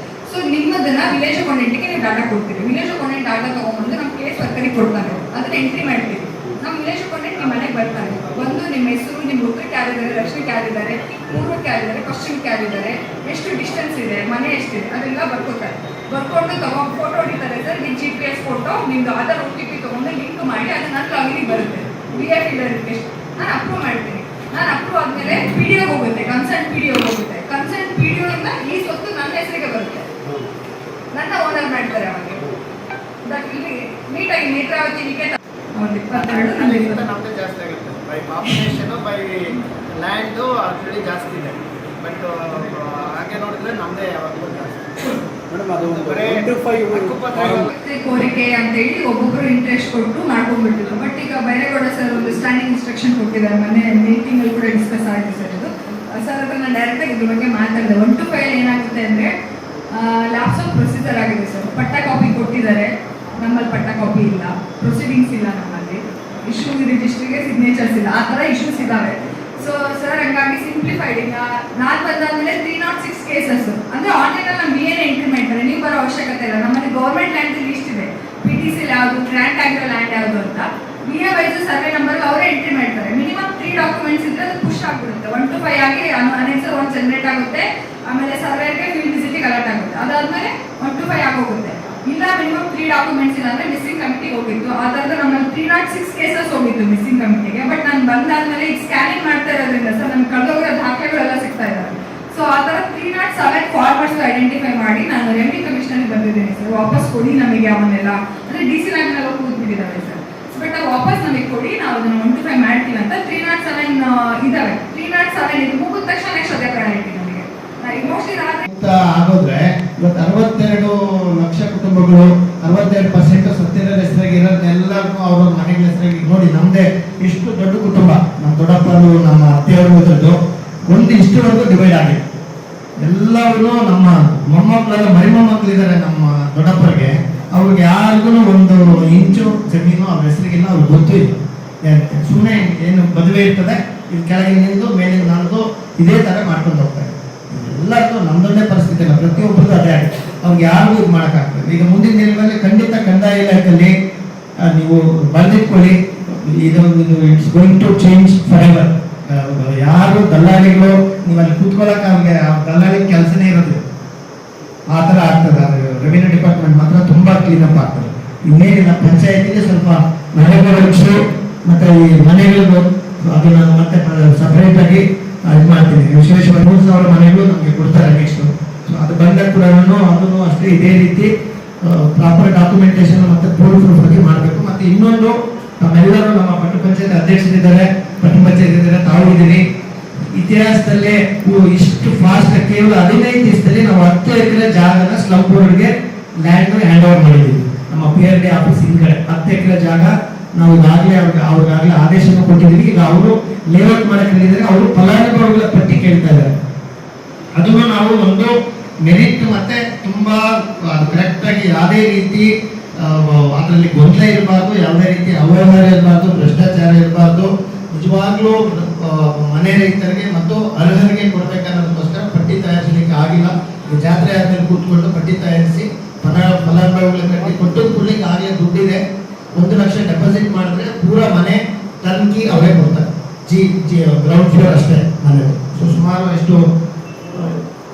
ಸೊ ನಿಮ್ಮದನ್ನ ವಿಲೇಜ್ ಅಕೌಂಟೆಂಟ್ಗೆ ನೀವು ಡಾಟಾ ಕೊಡ್ತೀವಿ. ವಿಲೇಜ್ ಅಕೌಂಟೆಂಟ್ ಡಾಟಾ ತೊಗೊಂಡ್ಬಂದು ನಮ್ಮ ಕೇಸ್ ವರ್ಕರಿಗೆ ಕೊಡ್ತಾರೆ, ಅದನ್ನ ಎಂಟ್ರಿ ಮಾಡ್ತೀವಿ. ನಮ್ಮ ವಿಲೇಜ್ ಅಕೌಂಟೆಂಟ್ ನಿಮ್ಮ ಮನೆಗೆ ಬರ್ತಾರೆ, ಬಂದು ನಿಮ್ಮ ಹೆಸರು, ನಿಮ್ಮ ಉತ್ತರಕ್ಕೆ ಯಾರಿದ್ದಾರೆ, ರಕ್ಷಣೆಗೆ ಯಾರಿದ್ದಾರೆ, ಪೂರ್ವಕ್ಕೆ ಯಾರಿದ್ದಾರೆ, ಪಶ್ಚಿಮಕ್ಕೆ ಯಾರಿದ್ದಾರೆ, ಎಷ್ಟು ಡಿಸ್ಟೆನ್ಸ್ ಇದೆ, ಮನೆ ಎಷ್ಟಿದೆ, ಅದೆಲ್ಲ ಬರ್ಕೋತಾರೆ. ಬರ್ಕೊಂಡು ಫೋಟೋ ಹೊಡಿತಾರೆ ಸರ್. ನಿಮ್ಮ GPS ಫೋಟೋ, ನಿಮ್ದು ಆಧಾರ್ OTP ತೊಗೊಂಡು ಲಿಂಕ್ ಮಾಡಿ ಅದು ನನ್ನ ಲಾಗಿನಿಗೆ ಬರುತ್ತೆ. BF ವೆರಿಫಿಕೇಶನ್ ನಾನು ಅಪ್ರೂವ್ ಮಾಡ್ತೀನಿ. ನಾನು ಅಪ್ರೂವ್ ಆದಮೇಲೆ PDO ಹೋಗುತ್ತೆ, ಕನ್ಸರ್ನ್ PDO ಹೋಗುತ್ತೆ. ಕನ್ಸರ್ನ್ PDO ಇಂದ ಈ ಸ್ವತ್ತು ನನ್ನ ಹೆಸರಿಗೆ ಬರುತ್ತೆ, ನನ್ನ ಓನರ್ ಮಾಡ್ತಾರೆ. ಅವಾಗ ಇಲ್ಲಿ ನೀಟಾಗಿ ನೇತ್ರಾವತಿ ನಿಕೇತ 22 ನಮ್ಮದೇ ಜಾಸ್ತಿ ಆಗುತ್ತೆ. By population by land already ಜಾಸ್ತಿ ಇದೆ. ಬಟ್ ಹಾಗೆ ನೋಡಿದ್ರೆ ನಮ್ಮದೇ ಯಾವಾಗಲೂ ಜಾಸ್ತಿ. ಕೋರಿಕೆ ಅಂತೇಳಿ ಒಬ್ಬೊಬ್ಬರು ಇಂಟ್ರೆಸ್ಟ್ ಕೊಟ್ಟು ಮಾಡ್ಕೊಂಡ್ಬಿಟ್ಟಿದ್ರು. ಬಟ್ ಈಗ ಬೈರೇಗೌಡ ಸರ್ ಒಂದು ಸ್ಟ್ಯಾಂಡಿಂಗ್ ಇನ್ಸ್ಟ್ರಕ್ಷನ್ ಕೊಟ್ಟಿದ್ದಾರೆ, ಮೊನ್ನೆ ಮೀಟಿಂಗಲ್ಲಿ ಕೂಡ ಡಿಸ್ಕಸ್ ಆಯಿತು ಸರ್. ಇದು ಸರ್ ಅದನ್ನು ಡೈರೆಕ್ಟಾಗಿ ಇದ್ರ ಬಗ್ಗೆ ಮಾತಾಡಿದೆ. 1 to 5 ಏನಾಗುತ್ತೆ ಅಂದರೆ ಲ್ಯಾಪ್ಸ್ ಆಫ್ ಪ್ರೊಸೀಜರ್ ಆಗಿದೆ ಸರ್. ಪಟ್ಟ ಕಾಪಿ ಕೊಟ್ಟಿದ್ದಾರೆ, ನಮ್ಮಲ್ಲಿ ಪಟ್ಟ ಕಾಪಿ ಇಲ್ಲ, ಪ್ರೊಸೀಡಿಂಗ್ಸ್ ಇಲ್ಲ ನಮ್ಮಲ್ಲಿ, ಇಶ್ಯೂ ರಿಜಿಸ್ಟ್ರಿಗೆ ಸಿಗ್ನೇಚರ್ಸ್ ಇಲ್ಲ, ಆ ಥರ ಇಶ್ಯೂಸ್ ಇದ್ದಾವೆ. ಸೊ ಸರ್ ಹಂಗಾಗಿ ಸಿಂಪ್ಲಿಫೈಡ್, ಈಗ ನಾನು ಬಂದಾದ್ಮೇಲೆ 306 ಕೇಸಸ್ ಅಂದರೆ ಆನ್ಲೈನಲ್ಲಿ ನಮ್ಗೆ ಏನು ಎಂಟ್ರಿ ಮಾಡ್ತಾರೆ, ನೀವು ಬರೋ ಅವಶ್ಯಕತೆ ಇಲ್ಲ. ನಮ್ಮಲ್ಲಿ ಗೌರ್ಮೆಂಟ್ ಲ್ಯಾಂಡ್ ಲಿಸ್ಟ್ ಇದೆ, PTC ಯಾವುದು, ಗ್ರ್ಯಾಂಟ್ ಆಗಿರೋ ಲ್ಯಾಂಡ್ ಯಾವುದು ಅಂತ, BA ವೈಸ್ ಸರ್ವೆ ನಂಬರ್ ಅವರೇ ಎಂಟ್ರಿ ಮಾಡ್ತಾರೆ. ಮಿನಿಮಮ್ 3 ಡಾಕ್ಯುಮೆಂಟ್ಸ್ ಇದ್ರೆ ಅದು ಪುಷ್ ಆಗಿಬಿಡುತ್ತೆ. 1 to 5 ಆಗಿ ಅನೆಕ್ಸರ್ 1 ಜನರೇಟ್ ಆಗುತ್ತೆ. ಆಮೇಲೆ ಸರ್ವೇಗೆ ಫೀಲ್ಡ್ ವಿಸಿಟಿಗೆ ಅಲರ್ಟ್ ಆಗುತ್ತೆ. ಅದಾದಮೇಲೆ 1 to 5 ಆಗೋಗುತ್ತೆ. ಇಲ್ಲ ಮಿನಿಮಮ್ 3 ಡಾಕ್ಯುಮೆಂಟ್ಸ್ ಇಲ್ಲ ಅಂದರೆ ಮಿಸ್ಸಿಂಗ್ ಕಮಿಟಿಗೆ ಹೋಗಿತ್ತು. ಆ ಥರದ ನಮ್ಮಲ್ಲಿ 306 ಕೇಸಸ್ ಹೋಗಿತ್ತು ಮಿಸ್ಸಿಂಗ್ ಕಮಿಟಿಗೆ. ಬಟ್ ನಾನು ಬಂದಾದ್ಮೇಲೆ ಈಗ ಸ್ಕ್ಯಾನಿಂಗ್ ಮಾಡ್ತಾ ಇರೋದ್ರಿಂದ ಸರ್ ನಮ್ಗೆ ಕಳೆದೋಗಿರೋ ದಾಖಲೆಗಳೆಲ್ಲ ಸಿಗ್ತಾ ಇದ್ದಾರೆ. ಸೊ ಆ ಥರ 307 ಫಾರ್ಮರ್ಸ್ ಐಡೆಂಟಿಫೈ ಮಾಡಿ ನಾನು ರೆವಿನ್ಯೂ ಕಮಿಷನರ್ಗೆ ಬಂದಿದ್ದೀನಿ ಸರ್. ವಾಪಸ್ ಕೊಡಿ ನಮಗೆ ಅವನ್ನೆಲ್ಲ, ಅಂದರೆ DC ಲ್ಯಾಂಡ್ನೆಲ್ಲ ಕೂತ್ಬಿಟ್ಟಿದ್ದಾವೆ ಸರ್. ಬಟ್ ನಾವು ವಾಪಸ್ ನಮಗೆ ಕೊಡಿ, ನಾವು ಅದನ್ನು 1 to 5 ಮಾಡ್ತೀವಿ ಅಂತ 307 ಇದ್ದಾವೆ. 307 ಇದು ಮುಗಿದ ತಕ್ಷಣ ನೆಕ್ಸ್ಟ್ ಅದೇ ಪ್ರಾಯೋರಿಟಿ ನಮಗೆ. ಆಗೋದ್ರೆ ಇವತ್ತು 62 ಲಕ್ಷ ಕುಟುಂಬಗಳು 62% ಸತ್ಯದ ಹೆಸರಾಗಿ ಇರೋದನ್ನೆಲ್ಲ ಮನೆಗಳ ಹೆಸರಲ್ಲಿ ನೋಡಿ ನಮ್ಮದೇ ಇಷ್ಟು ದೊಡ್ಡ ಕುಟುಂಬ, ನಮ್ಮ ದೊಡ್ಡಪ್ಪರು ನಮ್ಮ ಅತ್ತೆಯವರು ಇದ್ರದ್ದು ಒಂದು ಇಷ್ಟವರೆಗೂ ಡಿವೈಡ್ ಆಗಿದೆ. ಎಲ್ಲರೂ ನಮ್ಮ ಮೊಮ್ಮಕ್ಕಳೆಲ್ಲ ಮರಿಮೊಮ್ಮಕ್ಕಳಿದ್ದಾರೆ ನಮ್ಮ ದೊಡ್ಡಪ್ಪರಿಗೆ, ಅವ್ರಿಗೆ ಯಾರಿಗೂ ಒಂದು ಇಂಚು ಜಮೀನು ಅವ್ರ ಹೆಸರಿಗಿಲ್ಲ, ಅವ್ರಿಗೆ ಗೊತ್ತೂ ಇಲ್ಲ. ಸುಮ್ಮನೆ ಏನು ಮದುವೆ ಇರ್ತದೆ, ಇದು ಕೆಳಗಿನ ನಿಂದು ಮೇಲಿನ ನಾಲ್ದು ಇದೇ ಥರ ಮಾಡ್ಕೊಂಡು ಹೋಗ್ತಾರೆ. ಎಲ್ಲರಿಗೂ ನಮ್ದೊಂದೇ ಪರಿಸ್ಥಿತಿ ಇಲ್ಲ, ಪ್ರತಿಯೊಬ್ಬರಿಗೂ ಅದೇ ಆಗಿದೆ. ಅವ್ರಿಗೆ ಯಾರಿಗೂ ಇದು ಮಾಡೋಕ್ಕಾಗ್ತದೆ. ಈಗ ಮುಂದಿನ ದಿನಗಳಲ್ಲಿ ಖಂಡಿತ ಕಂದಾಯ ಇಲಾಖೆಯಲ್ಲಿ ನೀವು ಬರೆದಿಟ್ಕೊಳ್ಳಿ, ಇದು it's going to change forever. ಯಾರು ದಲ್ಲಾಳಿಗಳು ನೀವು ಅಲ್ಲಿ ಕೂತ್ಕೊಳ್ಳೋಕೆ ಅವ್ರಿಗೆ ದಲ್ಲಾಳಿ ಕೆಲಸನೇ ಇರೋದು ಆ ಥರ ಆಗ್ತದೆ. ರೆವಿನ್ಯೂ ಡಿಪಾರ್ಟ್ಮೆಂಟ್ ಮಾತ್ರ ತುಂಬ ಕ್ಲೀನಪ್ ಆಗ್ತದೆ. ಇನ್ನೇನಿಲ್ಲ, ಪಂಚಾಯತಿಗೆ ಸ್ವಲ್ಪ ಮನೆಗಳ ಮತ್ತೆ ಈ ಮನೆಗಳಿಗೂ ಅದು ನಾನು ಮತ್ತೆ ಸಪರೇಟ್ ಆಗಿ ಇದು ಮಾಡ್ತೀನಿ. ವಿಶೇಷವಾಗಿ 3,000 ಮನೆಗಳು ನಮಗೆ ಕೊಡ್ತಾರೆ ನೆಕ್ಸ್ಟ್. ಅದು ಬಂದಾಗ ಕೂಡ ಅದನ್ನು ಅಷ್ಟೇ ಇದೇ ರೀತಿ ಪ್ರಾಪರ್ ಡಾಕ್ಯುಮೆಂಟೇಶನ್ ಮತ್ತೆ ಪ್ರೂಫ್ ಬಗ್ಗೆ ಮಾಡಬೇಕು. ಮತ್ತೆ ಇನ್ನೊಂದು, ನಮ್ಮೆಲ್ಲರೂ ನಮ್ಮ ಪಟ್ಟಣ ಪಂಚಾಯತ್ ಅಧ್ಯಕ್ಷರಿದ್ದಾರೆ, ಪಟ್ಟಣ ಪಂಚಾಯತ್ ಇದ್ದಾರೆ, ತಾವು ಇದ್ದೀರಿ. ಇತಿಹಾಸದಲ್ಲೇ ಇಷ್ಟು ಫಾಸ್ಟ್ ಕೇವಲ 15 ದಿವಸದಲ್ಲಿ ನಾವು 10 ಎಕರೆ ಜಾಗನ ಸ್ಲಮ್ ಬೋರ್ಡ್ಗೆ ಲ್ಯಾಂಡ್ ಹ್ಯಾಂಡ್ ಓವರ್ ಮಾಡಿದ್ದೀವಿ. ನಮ್ಮ PRD ಆಫೀಸ್ ಹಿಂದ್ಗಡೆ 10 ಎಕರೆ ಜಾಗ ನಾವು ಈಗಾಗಲೇ ಅವ್ರಿಗಾಗಲೇ ಆದೇಶನ ಕೊಟ್ಟಿದ್ದೀವಿ. ಈಗ ಅವರು ಲೇಔಟ್ ಮಾಡಕ್ಕೆ ಹೇಳಿದ್ದಾರೆ, ಅವರು ಫಲಾನುಭವಿಗಳ ಪಟ್ಟಿ ಕೇಳ್ತಾ ಇದ್ದಾರೆ. ಅದನ್ನು ನಾವು ಒಂದು ಮೆರಿಟ್ ಮತ್ತೆ ತುಂಬಾ ಕರೆಕ್ಟ್ ಆಗಿ ಯಾವುದೇ ರೀತಿ ಅದರಲ್ಲಿ ಗೊಂದಲ ಇರಬಾರ್ದು, ಯಾವುದೇ ರೀತಿ ಅವ್ಯವಹಾರ ಇರಬಾರ್ದು, ಭ್ರಷ್ಟಾಚಾರ ಇರಬಾರ್ದು. ನಿಜವಾಗ್ಲೂ ಮನೆ ರೈತರಿಗೆ ಮತ್ತು ಅರ್ಹರಿಗೆ ಕೊಡ್ಬೇಕನ್ನೋದಕ್ಕೋಸ್ಕರ ಪಟ್ಟಿ ತಯಾರಿಸಲಿಕ್ಕೆ ಆಗಿಲ್ಲ. ಈಗ ಜಾತ್ರೆ ಆದ್ಮೇಲೆ ಕೂತ್ಕೊಂಡು ಪಟ್ಟಿ ತಯಾರಿಸಿ ಫಲಾನುಭವಿಗಳ ಕಟ್ಟಿ ಕೊಟ್ಟದ ಕೂಡಲಿಕ್ಕೆ ಆಗಲೇ ದುಡ್ಡಿದೆ. 1 ಲಕ್ಷ ಡೆಪಾಸಿಟ್ ಮಾಡಿದ್ರೆ ಪೂರಾ ಮನೆ ಟರ್ನ್ಕಿ ಅವರೇ ಕೊಡ್ತಾರೆ. ಗ್ರೌಂಡ್ ಫ್ಲೋರ್ ಅಷ್ಟೇ ಮನೆ. ಸೊ ಸುಮಾರು ಎಷ್ಟು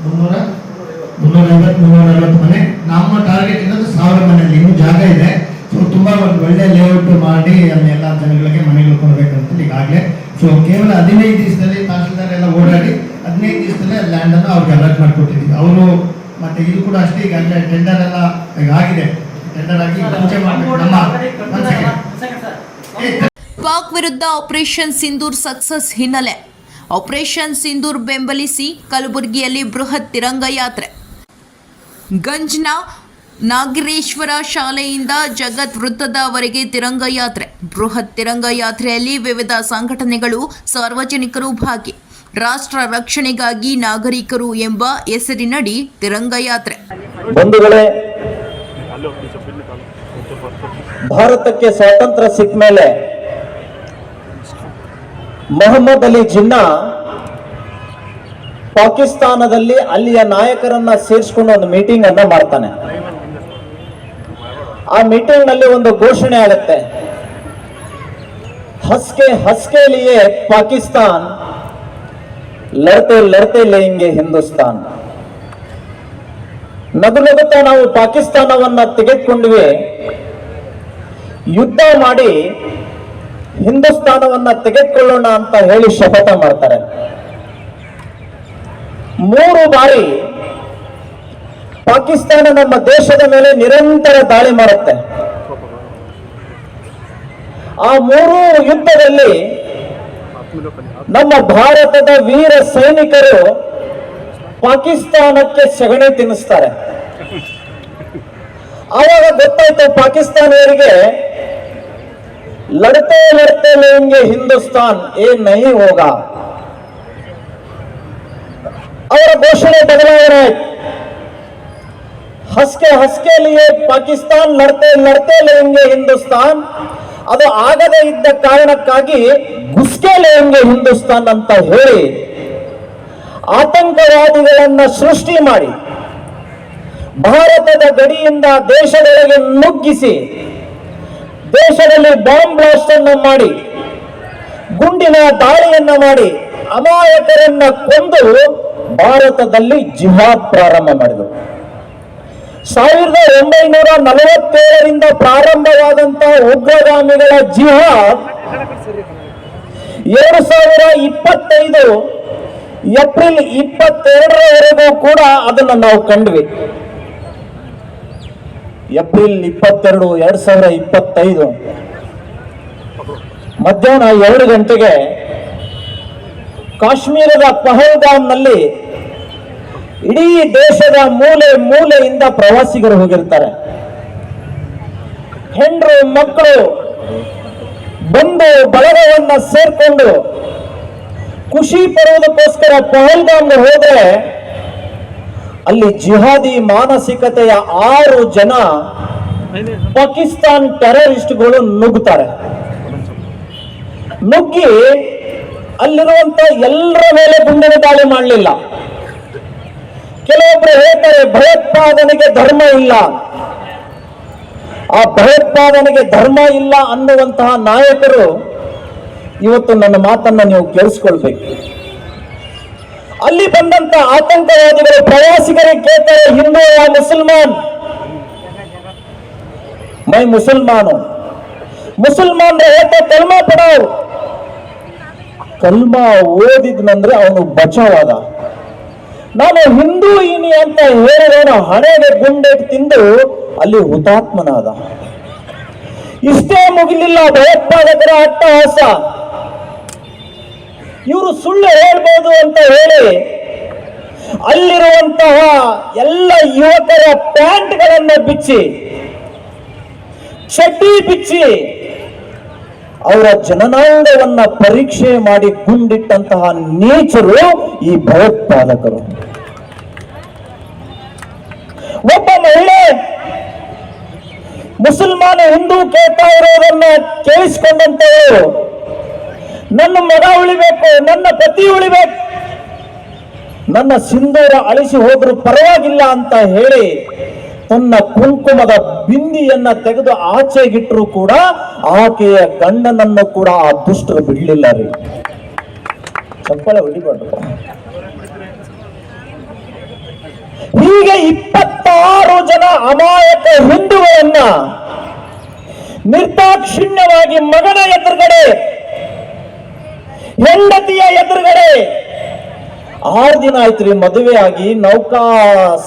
350-340 ಮನೆ. ನಮ್ಮ ಟಾರ್ಗೆಟ್ ಇರೋದು 1000 ಮನೆಯಲ್ಲಿ ಇನ್ನೂ ಜಾಗ ಇದೆ. ಸೊ ತುಂಬಾ ಒಂದು ಒಳ್ಳೆ ಲೇಔಟ್ ಮಾಡಿ ಅದನ್ನೆಲ್ಲ ಜನಗಳಿಗೆ ಮನೆಗಳು ಕೊಡಬೇಕಂತ ಈಗಾಗಲೇ. ಸೊ ಕೇವಲ 15 ದಿವಸದಲ್ಲಿ ತಹಶೀಲ್ದಾರ್ ಎಲ್ಲ ಓಡಾಡಿ 15 ದಿವಸದಲ್ಲೇ ಲ್ಯಾಂಡ್ ಅನ್ನು ಅವ್ರಿಗೆ ಅಲರ್ಟ್ ಮಾಡಿಕೊಟ್ಟಿದ್ದೀವಿ. ಅವರು ಮತ್ತೆ ಇದು ಕೂಡ ಅಷ್ಟೇ ಈಗಾಗಲೇ ಟೆಂಡರ್ ಎಲ್ಲ ಈಗ ಆಗಿದೆ. ಟೆಂಡರ್ ಆಗಿ ಮುಂಚೆ ಪಾಕ್ ವಿರುದ್ಧ ಆಪರೇಷನ್ ಸಿಂಧೂರ್ ಸಕ್ಸಸ್ ಹಿನ್ನೆಲೆ ಆಪರೇಷನ್ ಸಿಂಧೂರ್ ಬೆಂಬಲಿಸಿ ಕಲಬುರಗಿಯಲ್ಲಿ ಬೃಹತ್ ತಿರಂಗ ಯಾತ್ರೆ. ಗಂಜ್ನ ನಾಗರೇಶ್ವರ ಶಾಲೆಯಿಂದ ಜಗತ್ ವೃತ್ತದವರೆಗೆ ತಿರಂಗ ಯಾತ್ರೆ. ಬೃಹತ್ ತಿರಂಗ ಯಾತ್ರೆಯಲ್ಲಿ ವಿವಿಧ ಸಂಘಟನೆಗಳು, ಸಾರ್ವಜನಿಕರು ಭಾಗಿ. ರಾಷ್ಟ್ರ ರಕ್ಷಣೆಗಾಗಿ ನಾಗರಿಕರು ಎಂಬ ಹೆಸರಿನಡಿ ತಿರಂಗ ಯಾತ್ರೆ. ಬಂಧುಗಳೇ, ಭಾರತಕ್ಕೆ ಸ್ವಾತಂತ್ರ್ಯ ಸಿಕ್ಕ ಮೇಲೆ ಮೊಹಮ್ಮದ್ ಅಲಿ ಜಿನ್ನಾ ಪಾಕಿಸ್ತಾನದಲ್ಲಿ ಅಲ್ಲಿಯ ನಾಯಕರನ್ನ ಸೇರಿಸಿಕೊಂಡು ಒಂದು ಮೀಟಿಂಗ್ ಅನ್ನ ಮಾಡ್ತಾನೆ. ಆ ಮೀಟಿಂಗ್ ನಲ್ಲಿ ಒಂದು ಘೋಷಣೆ ಆಗುತ್ತೆ, ಹಸ್ಕೆ ಲಿಯೇ ಪಾಕಿಸ್ತಾನ್, ಲಡ್ತೆ ಲಡ್ತೆ ಲೇಂಗೆ ಹಿಂದೂಸ್ತಾನ್. ನಗುತ್ತಾ ನಾವು ಪಾಕಿಸ್ತಾನವನ್ನ ತೆಗೆದುಕೊಂಡ್ವಿ, ಯುದ್ಧ ಮಾಡಿ ಹಿಂದೂಸ್ತಾನವನ್ನ ತೆಗೆದುಕೊಳ್ಳೋಣ ಅಂತ ಹೇಳಿ ಶಪಥ ಮಾಡ್ತಾರೆ. 3 ಬಾರಿ ಪಾಕಿಸ್ತಾನ ನಮ್ಮ ದೇಶದ ಮೇಲೆ ನಿರಂತರ ದಾಳಿ ಮಾಡುತ್ತೆ. ಆ 3 ಯುದ್ಧದಲ್ಲಿ ನಮ್ಮ ಭಾರತದ ವೀರ ಸೈನಿಕರು ಪಾಕಿಸ್ತಾನಕ್ಕೆ ಸಗಣಿ ತಿನ್ನಿಸ್ತಾರೆ. ಆವಾಗ ಗೊತ್ತಾಯ್ತು ಪಾಕಿಸ್ತಾನಿಯರಿಗೆ, ಲಡ್ತೆ ಲಡ್ತೆ ಲೇಂಗೆ ಹಿಂದೂಸ್ತಾನ್ ಏ ನಹೀ ಹೋಗಾ. ಅವರ ಘೋಷಣೆ ಬದಲಾವಣೆ ಆಯ್ತು. ಹಸ್ಕೆ ಲಿಯೇ ಪಾಕಿಸ್ತಾನ್, ಲಡ್ತೆ ಲಡ್ತೆ ಲೇಂಗೆ ಹಿಂದೂಸ್ತಾನ್. ಅದು ಆಗದೇ ಇದ್ದ ಕಾರಣಕ್ಕಾಗಿ ಗುಸ್ಕೆ ಲೇಂಗೆ ಹಿಂದೂಸ್ತಾನ್ ಅಂತ ಹೇಳಿ ಆತಂಕವಾದಿಗಳನ್ನ ಸೃಷ್ಟಿ ಮಾಡಿ ಭಾರತದ ಗಡಿಯಿಂದ ದೇಶದೊಳಗೆ ನುಗ್ಗಿಸಿ ದೇಶದಲ್ಲಿ ಬಾಂಬ್ ಬ್ಲಾಸ್ಟ್ ಅನ್ನು ಮಾಡಿ ಗುಂಡಿನ ದಾಳಿಯನ್ನ ಮಾಡಿ ಅಮಾಯಕರನ್ನ ಕೊಂದು ಭಾರತದಲ್ಲಿ ಜಿಹಾದ್ ಪ್ರಾರಂಭ ಮಾಡಿದರು. 1947ರಿಂದ ಪ್ರಾರಂಭವಾದಂತಹ ಉಗ್ರಗಾಮಿಗಳ ಜಿಹಾದ್ 2025 ಏಪ್ರಿಲ್ 22ರವರೆಗೂ ಕೂಡ ಅದನ್ನು ನಾವು ಕಂಡ್ವಿ. ಏಪ್ರಿಲ್ 22, 2025 ಮಧ್ಯಾಹ್ನ 2 ಗಂಟೆಗೆ ಕಾಶ್ಮೀರದ ಪಹಲ್ಗಾಮ್ನಲ್ಲಿ ಇಡೀ ದೇಶದ ಮೂಲೆಯಿಂದ ಪ್ರವಾಸಿಗರು ಹೋಗಿರ್ತಾರೆ. ಹೆಣ್ಣರು ಮಕ್ಕಳು ಬಂದು ಬಳಗವನ್ನ ಸೇರ್ಕೊಂಡು ಖುಷಿ ಪಡುವುದಕ್ಕೋಸ್ಕರ ಪಹಲ್ಗಾಮ್ಗೆ ಹೋದ್ರೆ ಅಲ್ಲಿ ಜಿಹಾದಿ ಮಾನಸಿಕತೆಯ 6 ಜನ ಪಾಕಿಸ್ತಾನ್ ಟೆರರಿಸ್ಟ್ಗಳು ನುಗ್ಗುತ್ತಾರೆ. ನುಗ್ಗಿ ಅಲ್ಲಿರುವಂತ ಎಲ್ಲರ ಮೇಲೆ ಗುಂಡಿನ ದಾಳಿ ಮಾಡಲಿಲ್ಲ. ಕೆಲವೊಬ್ರು ಹೇಳ್ತಾರೆ ಭಯೋತ್ಪಾದನೆಗೆ ಧರ್ಮ ಇಲ್ಲ. ಆ ಭಯೋತ್ಪಾದನೆಗೆ ಧರ್ಮ ಇಲ್ಲ ಅನ್ನುವಂತಹ ನಾಯಕರು ಇವತ್ತು ನನ್ನ ಮಾತನ್ನ ನೀವು ಕೇಳಿಸ್ಕೊಳ್ಬೇಕು. ಅಲ್ಲಿ ಬಂದಂತ ಆತಂಕವಾದಿಗಳು ಪ್ರವಾಸಿಗರಿಗೆ ಕೇಳ್ತಾರೆ, ಹಿಂದೂ ಯಾ ಮುಸಲ್ಮಾನ್? ಮೈ ಮುಸಲ್ಮಾನು. ಮುಸಲ್ಮಾನ್ ಹೇಳ್ತಾರೆ ಕಲ್ಮಾ ಪಡಾವ್. ಕಲ್ಮಾ ಓದಿದ್ನಂದ್ರೆ ಅವನು ಬಚಾವಾದ. ನಾನು ಹಿಂದೂ ಇನಿ ಅಂತ ಹೇಳಿದವನು ಹಣೆಗೆ ಗುಂಡೇಟು ತಿಂದು ಅಲ್ಲಿ ಹುತಾತ್ಮನಾದ. ಇಷ್ಟೇ ಮುಗಿಲಿಲ್ಲ ಭಯೋತ್ಪಾದಕರ ಅಟ್ಟಹಾಸ. ಇವರು ಸುಳ್ಳು ಹೇಳ್ಬೋದು ಅಂತ ಹೇಳಿ ಅಲ್ಲಿರುವಂತಹ ಎಲ್ಲ ಯುವಕರ ಪ್ಯಾಂಟ್ಗಳನ್ನ ಬಿಚ್ಚಿ, ಚಡ್ಡಿ ಬಿಚ್ಚಿ ಅವರ ಜನನಾಂಗವನ್ನ ಪರೀಕ್ಷೆ ಮಾಡಿ ಗುಂಡಿಟ್ಟಂತಹ ನೀಚರು ಈ ಭಯೋತ್ಪಾದಕರು. ಒಬ್ಬ ಮಹಿಳೆ ಮುಸಲ್ಮಾನ ಹಿಂದೂ ಕೇಳ್ತಾ ಇರೋದನ್ನ ಕೇಳಿಸ್ಕೊಂಡಂತವರು, ನನ್ನ ಮಗ ಉಳಿಬೇಕು, ನನ್ನ ಪತಿ ಉಳಿಬೇಕು, ನನ್ನ ಸಿಂಧೂರ ಅಳಿಸಿ ಹೋದ್ರು ಪರವಾಗಿಲ್ಲ ಅಂತ ಹೇಳಿ ತನ್ನ ಕುಂಕುಮದ ಬಿಂದಿಯನ್ನ ತೆಗೆದು ಆಚೆಗಿಟ್ಟರು ಕೂಡ ಆಕೆಯ ಗಂಡನನ್ನು ಕೂಡ ಆ ದುಷ್ಟರು ಬಿಡಲಿಲ್ಲ ರೀ. ಚಪ್ಪಳೆ ಹೊಡಿಬಾರ್ದು. ಹೀಗೆ 26 ಜನ ಅಮಾಯಕ ಹಿಂದೂಗಳನ್ನ ನಿರ್ದಾಕ್ಷಿಣ್ಯವಾಗಿ ಮಗನ ಎದುರುಗಡೆ, ಹೆಂಡತಿಯ ಎದುರುಗಡೆ 6 ದಿನ ಆಯ್ತು ರೀ ಮದುವೆ ಆಗಿ. ನೌಕಾ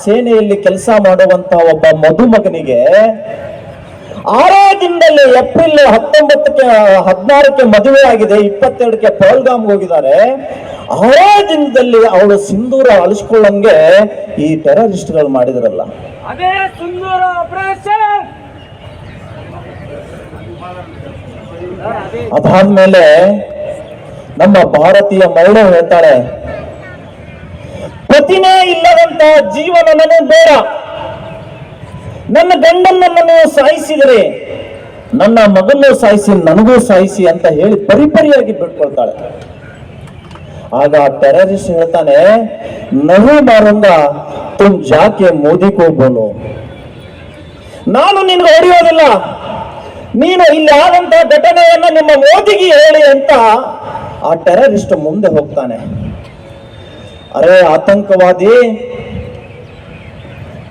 ಸೇನೆಯಲ್ಲಿ ಕೆಲಸ ಮಾಡುವಂತ ಒಬ್ಬ ಮದುಮಗನಿಗೆ 6 ದಿನದಲ್ಲಿ ಏಪ್ರಿಲ್ 19ಕ್ಕೆ 16ಕ್ಕೆ ಮದುವೆ ಆಗಿದೆ, 22ಕ್ಕೆ ಪಹಲ್ಗಾಮ್ಗೆ ಹೋಗಿದ್ದಾರೆ. 6 ದಿನದಲ್ಲಿ ಅವಳು ಸಿಂಧೂರ ಅಳಿಸ್ಕೊಳ್ಳಂಗೆ ಈ ಟೆರರಿಸ್ಟ್ಗಳು ಮಾಡಿದ್ರಲ್ಲ. ಅದಾದ್ಮೇಲೆ ನಮ್ಮ ಭಾರತೀಯ ಮಹಿಳೆ ಹೇಳ್ತಾಳೆ, ಪತಿನೇ ಇಲ್ಲದಂತ ಜೀವನ ನನಗೆ ಬೇಡ, ನನ್ನ ಗಂಡನನ್ನು ನೀವು ಸಾಯಿಸಿದರೆ ನನ್ನ ಮಗನ್ನು ಸಾಯಿಸಿ, ನನಗೂ ಸಾಯಿಸಿ ಅಂತ ಹೇಳಿ ಪರಿಪರಿಯಾಗಿ ಬಿಟ್ಕೊಳ್ತಾಳೆ. ಆಗ ಟೆರರಿಸ್ಟ್ ಹೇಳ್ತಾನೆ, ನಹಿ ಮಾರುಂಗ ತುಮ್ ಜಾಕೆ ಮೋದಿ ಕೋ ಬೋಲೋ. ನಾನು ನಿನ್ಗೆ ಹೊಡೆಯೋದಿಲ್ಲ, ನೀನು ಇಲ್ಲಿ ಆದಂತಹ ಘಟನೆಯನ್ನ ನಿಮ್ಮ ಮೋದಿಗೆ ಹೇಳಿ ಅಂತ ಆ ಟೆರರಿಸ್ಟ್ ಮುಂದೆ ಹೋಗ್ತಾನೆ. ಅರೆ ಆತಂಕವಾದಿ,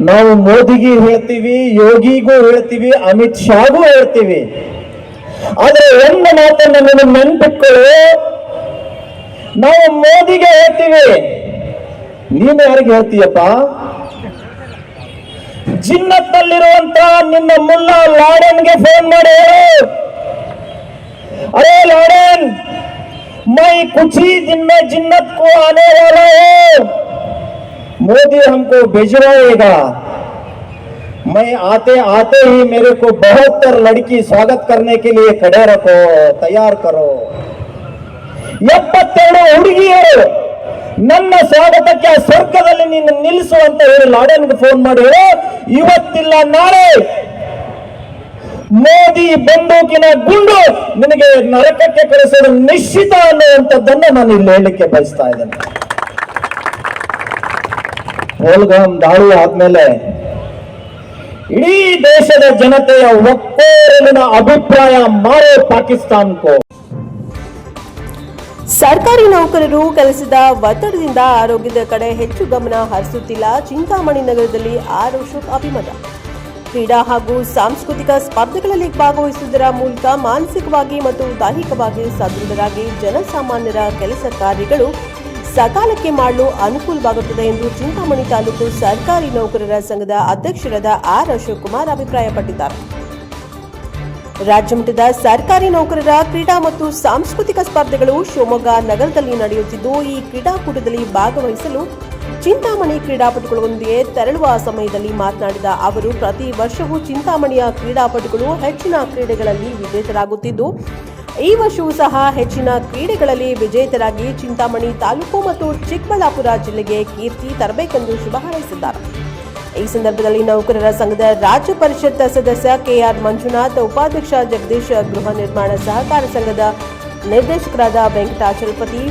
ನಾವು ಮೋದಿಗೆ ಹೇಳ್ತೀವಿ, ಯೋಗಿಗೂ ಹೇಳ್ತೀವಿ, ಅಮಿತ್ ಶಾಗೂ ಹೇಳ್ತೀವಿ, ಆದ್ರೆ ಒಂದು ಮಾತನ್ನ ನೀನು ನೆನ್ಪಿಟ್ಕೊಳ್ಳು, ನಾವು ಮೋದಿಗೆ ಹೇಳ್ತೀವಿ, ನೀನು ಯಾರಿಗೆ ಹೇಳ್ತೀಯಪ್ಪ? ಜಿನ್ನತ್ನಲ್ಲಿರುವಂತ ನಿನ್ನ ಮುಲ್ಲಾ ಲಾಡೆನ್ಗೆ ಫೋನ್ ಮಾಡಿ ಹೇಳು, ಅರೆ ಲಾಡೆನ್, मैं कुछ ही दिन में जिन्नत को आने वाला हूं, मोदी हमको भिजवाएगा, मैं आते आते ही मेरे को 72 लड़की स्वागत करने के लिए खड़े रखो, तैयार करो. 72 ಹುಡುಗಿಯರು ನನ್ನ ಸ್ವಾಗತಕ್ಕೆ ಸ್ವರ್ಗದಲ್ಲಿ ನೀನು ನಿಲ್ಲಿಸು ಅಂತ ಹೇಳಿ ಲಾಡೆನ್ಗೆ ಫೋನ್ ಮಾಡಿ ಹೇಳು, ಇವತ್ತಿಲ್ಲ ನಾಳೆ ಮೋದಿ ಬಂದೂಕಿನ ಗುಂಡು ನಿನಗೆ ನರಕಕ್ಕೆ ಕಳಿಸೋದು ನಿಶ್ಚಿತ ಅನ್ನುವಂಥದ್ದನ್ನು ನಾನು ಇಲ್ಲಿ ಹೇಳಲಿಕ್ಕೆ ಬಯಸ್ತಾ ಇದ್ದೇನೆ. ಪಹಲ್ಗಾಮ್ ದಾಳಿ ಆದ್ಮೇಲೆ ಇಡೀ ದೇಶದ ಜನತೆಯ ಒಕ್ಕೊರಲಿನ ಅಭಿಪ್ರಾಯ ಮಾರೋ ಪಾಕಿಸ್ತಾನ್ಕೋ. ಸರ್ಕಾರಿ ನೌಕರರು ಕೆಲಸದ ಒತ್ತಡದಿಂದ ಆರೋಗ್ಯದ ಕಡೆ ಹೆಚ್ಚು ಗಮನ ಹರಿಸುತ್ತಿಲ್ಲ. ಚಿಂತಾಮಣಿ ನಗರದಲ್ಲಿ ಅಶೋಕ್ ಅಭಿಮತ. ಕ್ರೀಡಾ ಹಾಗೂ ಸಾಂಸ್ಕೃತಿಕ ಸ್ಪರ್ಧೆಗಳಲ್ಲಿ ಭಾಗವಹಿಸುವುದರ ಮೂಲಕ ಮಾನಸಿಕವಾಗಿ ಮತ್ತು ದೈಹಿಕವಾಗಿ ಸದೃಢರಾಗಿ ಜನಸಾಮಾನ್ಯರ ಕೆಲಸ ಕಾರ್ಯಗಳು ಸಕಾಲಕ್ಕೆ ಮಾಡಲು ಅನುಕೂಲವಾಗುತ್ತದೆ ಎಂದು ಚಿಂತಾಮಣಿ ತಾಲೂಕು ಸರ್ಕಾರಿ ನೌಕರರ ಸಂಘದ ಅಧ್ಯಕ್ಷರಾದ ಅಶೋಕ್ ಕುಮಾರ್ ಅಭಿಪ್ರಾಯಪಟ್ಟಿದ್ದಾರೆ. ರಾಜ್ಯ ಮಟ್ಟದ ಸರ್ಕಾರಿ ನೌಕರರ ಕ್ರೀಡಾ ಮತ್ತು ಸಾಂಸ್ಕೃತಿಕ ಸ್ಪರ್ಧೆಗಳು ಶಿವಮೊಗ್ಗ ನಗರದಲ್ಲಿ ನಡೆಯುತ್ತಿದ್ದು, ಈ ಕ್ರೀಡಾಕೂಟದಲ್ಲಿ ಭಾಗವಹಿಸಲು ಚಿಂತಾಮಣಿ ಕ್ರೀಡಾಪಟುಗಳೊಂದಿಗೆ ತೆರಳುವ ಸಮಯದಲ್ಲಿ ಮಾತನಾಡಿದ ಅವರು, ಪ್ರತಿ ವರ್ಷವೂ ಚಿಂತಾಮಣಿಯ ಕ್ರೀಡಾಪಟುಗಳು ಹೆಚ್ಚಿನ ಕ್ರೀಡೆಗಳಲ್ಲಿ ವಿಜೇತರಾಗುತ್ತಿದ್ದು, ಈ ವರ್ಷವೂ ಸಹ ಹೆಚ್ಚಿನ ಕ್ರೀಡೆಗಳಲ್ಲಿ ವಿಜೇತರಾಗಿ ಚಿಂತಾಮಣಿ ತಾಲೂಕು ಮತ್ತು ಚಿಕ್ಕಬಳ್ಳಾಪುರ ಜಿಲ್ಲೆಗೆ ಕೀರ್ತಿ ತರಬೇಕೆಂದು ಶುಭ ಹಾರೈಸಿದ್ದಾರೆ. ಈ ಸಂದರ್ಭದಲ್ಲಿ ನೌಕರರ ಸಂಘದ ರಾಜ್ಯ ಪರಿಷತ್ ಸದಸ್ಯ ಕೆಆರ್ ಮಂಜುನಾಥ್, ಉಪಾಧ್ಯಕ್ಷ ಜಗದೀಶ್, ಗೃಹ ನಿರ್ಮಾಣ ಸಹಕಾರ ಸಂಘದ ನಿರ್ದೇಶಕರಾದ ವೆಂಕಟಾಚಲಪತಿ,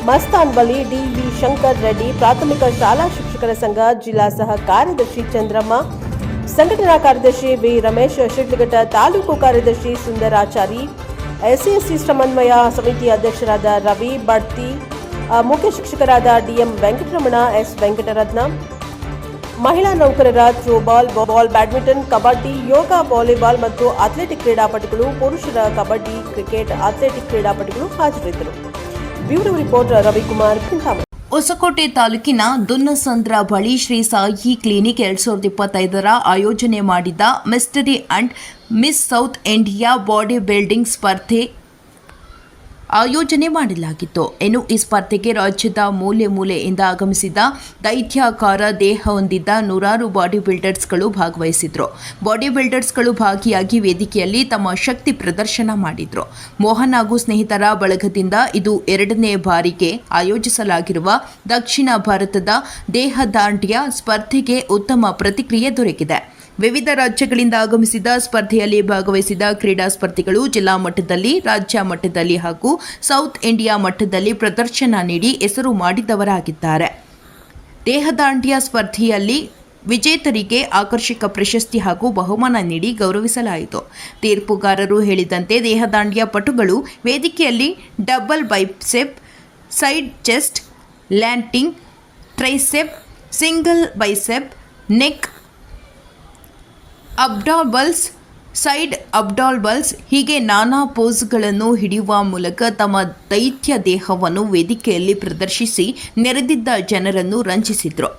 ಮಸ್ತಾನ್ ಬಲಿ, ಡಿವಿ ಶಂಕರ್ ರೆಡ್ಡಿ, ಪ್ರಾಥಮಿಕ ಶಾಲಾ ಶಿಕ್ಷಕರ ಸಂಘ ಜಿಲ್ಲಾ ಸಹ ಕಾರ್ಯದರ್ಶಿ ಚಂದ್ರಮ್ಮ, ಸಂಘಟನಾ ಕಾರ್ಯದರ್ಶಿ ವಿ ರಮೇಶ್, ಶಿಡ್ಲಘಟ್ಟ ತಾಲೂಕು ಕಾರ್ಯದರ್ಶಿ ಸುಂದರಾಚಾರಿ, ಎಸ್ಸಿ ಸಮನ್ವಯ ಸಮಿತಿ ಅಧ್ಯಕ್ಷರಾದ ರವಿ ಬಡ್ತಿ, ಮುಖ್ಯ ಶಿಕ್ಷಕರಾದ ಡಿಎಂ ವೆಂಕಟರಮಣ, ಎಸ್ ವೆಂಕಟರತ್ನ, ಮಹಿಳಾ ನೌಕರರ throwball, ball, badminton, kabaddi, yoga, volleyball ಮತ್ತು ಅಥ್ಲೆಟಿಕ್ ಕ್ರೀಡಾಪಟುಗಳು, ಪುರುಷರ ಕಬಡ್ಡಿ, ಕ್ರಿಕೆಟ್, ಅಥ್ಲೆಟಿಕ್ ಕ್ರೀಡಾಪಟುಗಳು ಹಾಜರಿದ್ದರು. Bureau report Ravikumar, Chintamani. ಹೊಸಕೋಟೆ ತಾಲೂಕಿನ ದುನ್ನಸಂದ್ರ ಬಳಿ ಶ್ರೀ ಸಾಯಿ ಕ್ಲಿನಿಕ್ 2025 ಆಯೋಜನೆ ಮಾಡಿದ್ದ mister and Miss South India body building ಸ್ಪರ್ಧೆ ಆಯೋಜನೆ ಮಾಡಲಾಗಿತ್ತು. ಈ ಸ್ಪರ್ಧೆಗೆ ರಾಜ್ಯದ ಮೂಲೆ ಮೂಲೆಯಿಂದ ಆಗಮಿಸಿದ ದೈತ್ಯಾಕಾರ ದೇಹ ಹೊಂದಿದ್ದ ನೂರಾರು ಬಾಡಿ ಬಿಲ್ಡರ್ಸ್ಗಳು ಭಾಗವಹಿಸಿದ್ರು. ಬಾಡಿ ಬಿಲ್ಡರ್ಸ್ಗಳು ಭಾಗಿಯಾಗಿ ವೇದಿಕೆಯಲ್ಲಿ ತಮ್ಮ ಶಕ್ತಿ ಪ್ರದರ್ಶನ ಮಾಡಿದ್ರು. ಮೋಹನ್ ಹಾಗೂ ಸ್ನೇಹಿತರ ಬಳಗದಿಂದ ಇದು 2ನೇ ಬಾರಿಗೆ ಆಯೋಜಿಸಲಾಗಿರುವ ದಕ್ಷಿಣ ಭಾರತದ ದೇಹದಾಂಡ್ಯ ಸ್ಪರ್ಧೆಗೆ ಉತ್ತಮ ಪ್ರತಿಕ್ರಿಯೆ ದೊರಕಿದೆ. ವಿವಿಧ ರಾಜ್ಯಗಳಿಂದ ಆಗಮಿಸಿದ ಸ್ಪರ್ಧೆಯಲ್ಲಿ ಭಾಗವಹಿಸಿದ ಕ್ರೀಡಾ ಸ್ಪರ್ಧಿಗಳು ಜಿಲ್ಲಾ ಮಟ್ಟದಲ್ಲಿ, ರಾಜ್ಯ ಮಟ್ಟದಲ್ಲಿ ಹಾಗೂ ಸೌತ್ ಇಂಡಿಯಾ ಮಟ್ಟದಲ್ಲಿ ಪ್ರದರ್ಶನ ನೀಡಿ ಹೆಸರು ಮಾಡಿದವರಾಗಿದ್ದಾರೆ. ದೇಹದಾಂಡ್ಯ ಸ್ಪರ್ಧೆಯಲ್ಲಿ ವಿಜೇತರಿಗೆ ಆಕರ್ಷಕ ಪ್ರಶಸ್ತಿ ಹಾಗೂ ಬಹುಮಾನ ನೀಡಿ ಗೌರವಿಸಲಾಯಿತು. ತೀರ್ಪುಗಾರರು ಹೇಳಿದಂತೆ ದೇಹದಾಂಡ್ಯ ಪಟುಗಳು ವೇದಿಕೆಯಲ್ಲಿ ಡಬಲ್ ಬೈಸೆಪ್, ಸೈಡ್ ಚೆಸ್ಟ್, ಲ್ಯಾಂಟಿಂಗ್, tricep, single bicep, neck abdominals, side abdominals ಹೀಗೆ ನಾನಾ ಪೋಸ್ಗಳನ್ನು ಹಿಡಿಯುವ ಮೂಲಕ ತಮ್ಮ ದೈತ್ಯ ದೇಹವನ್ನು ವೇದಿಕೆಯಲ್ಲಿ ಪ್ರದರ್ಶಿಸಿ ನೆರೆದಿದ್ದ ಜನರನ್ನು ರಂಜಿಸಿದರು.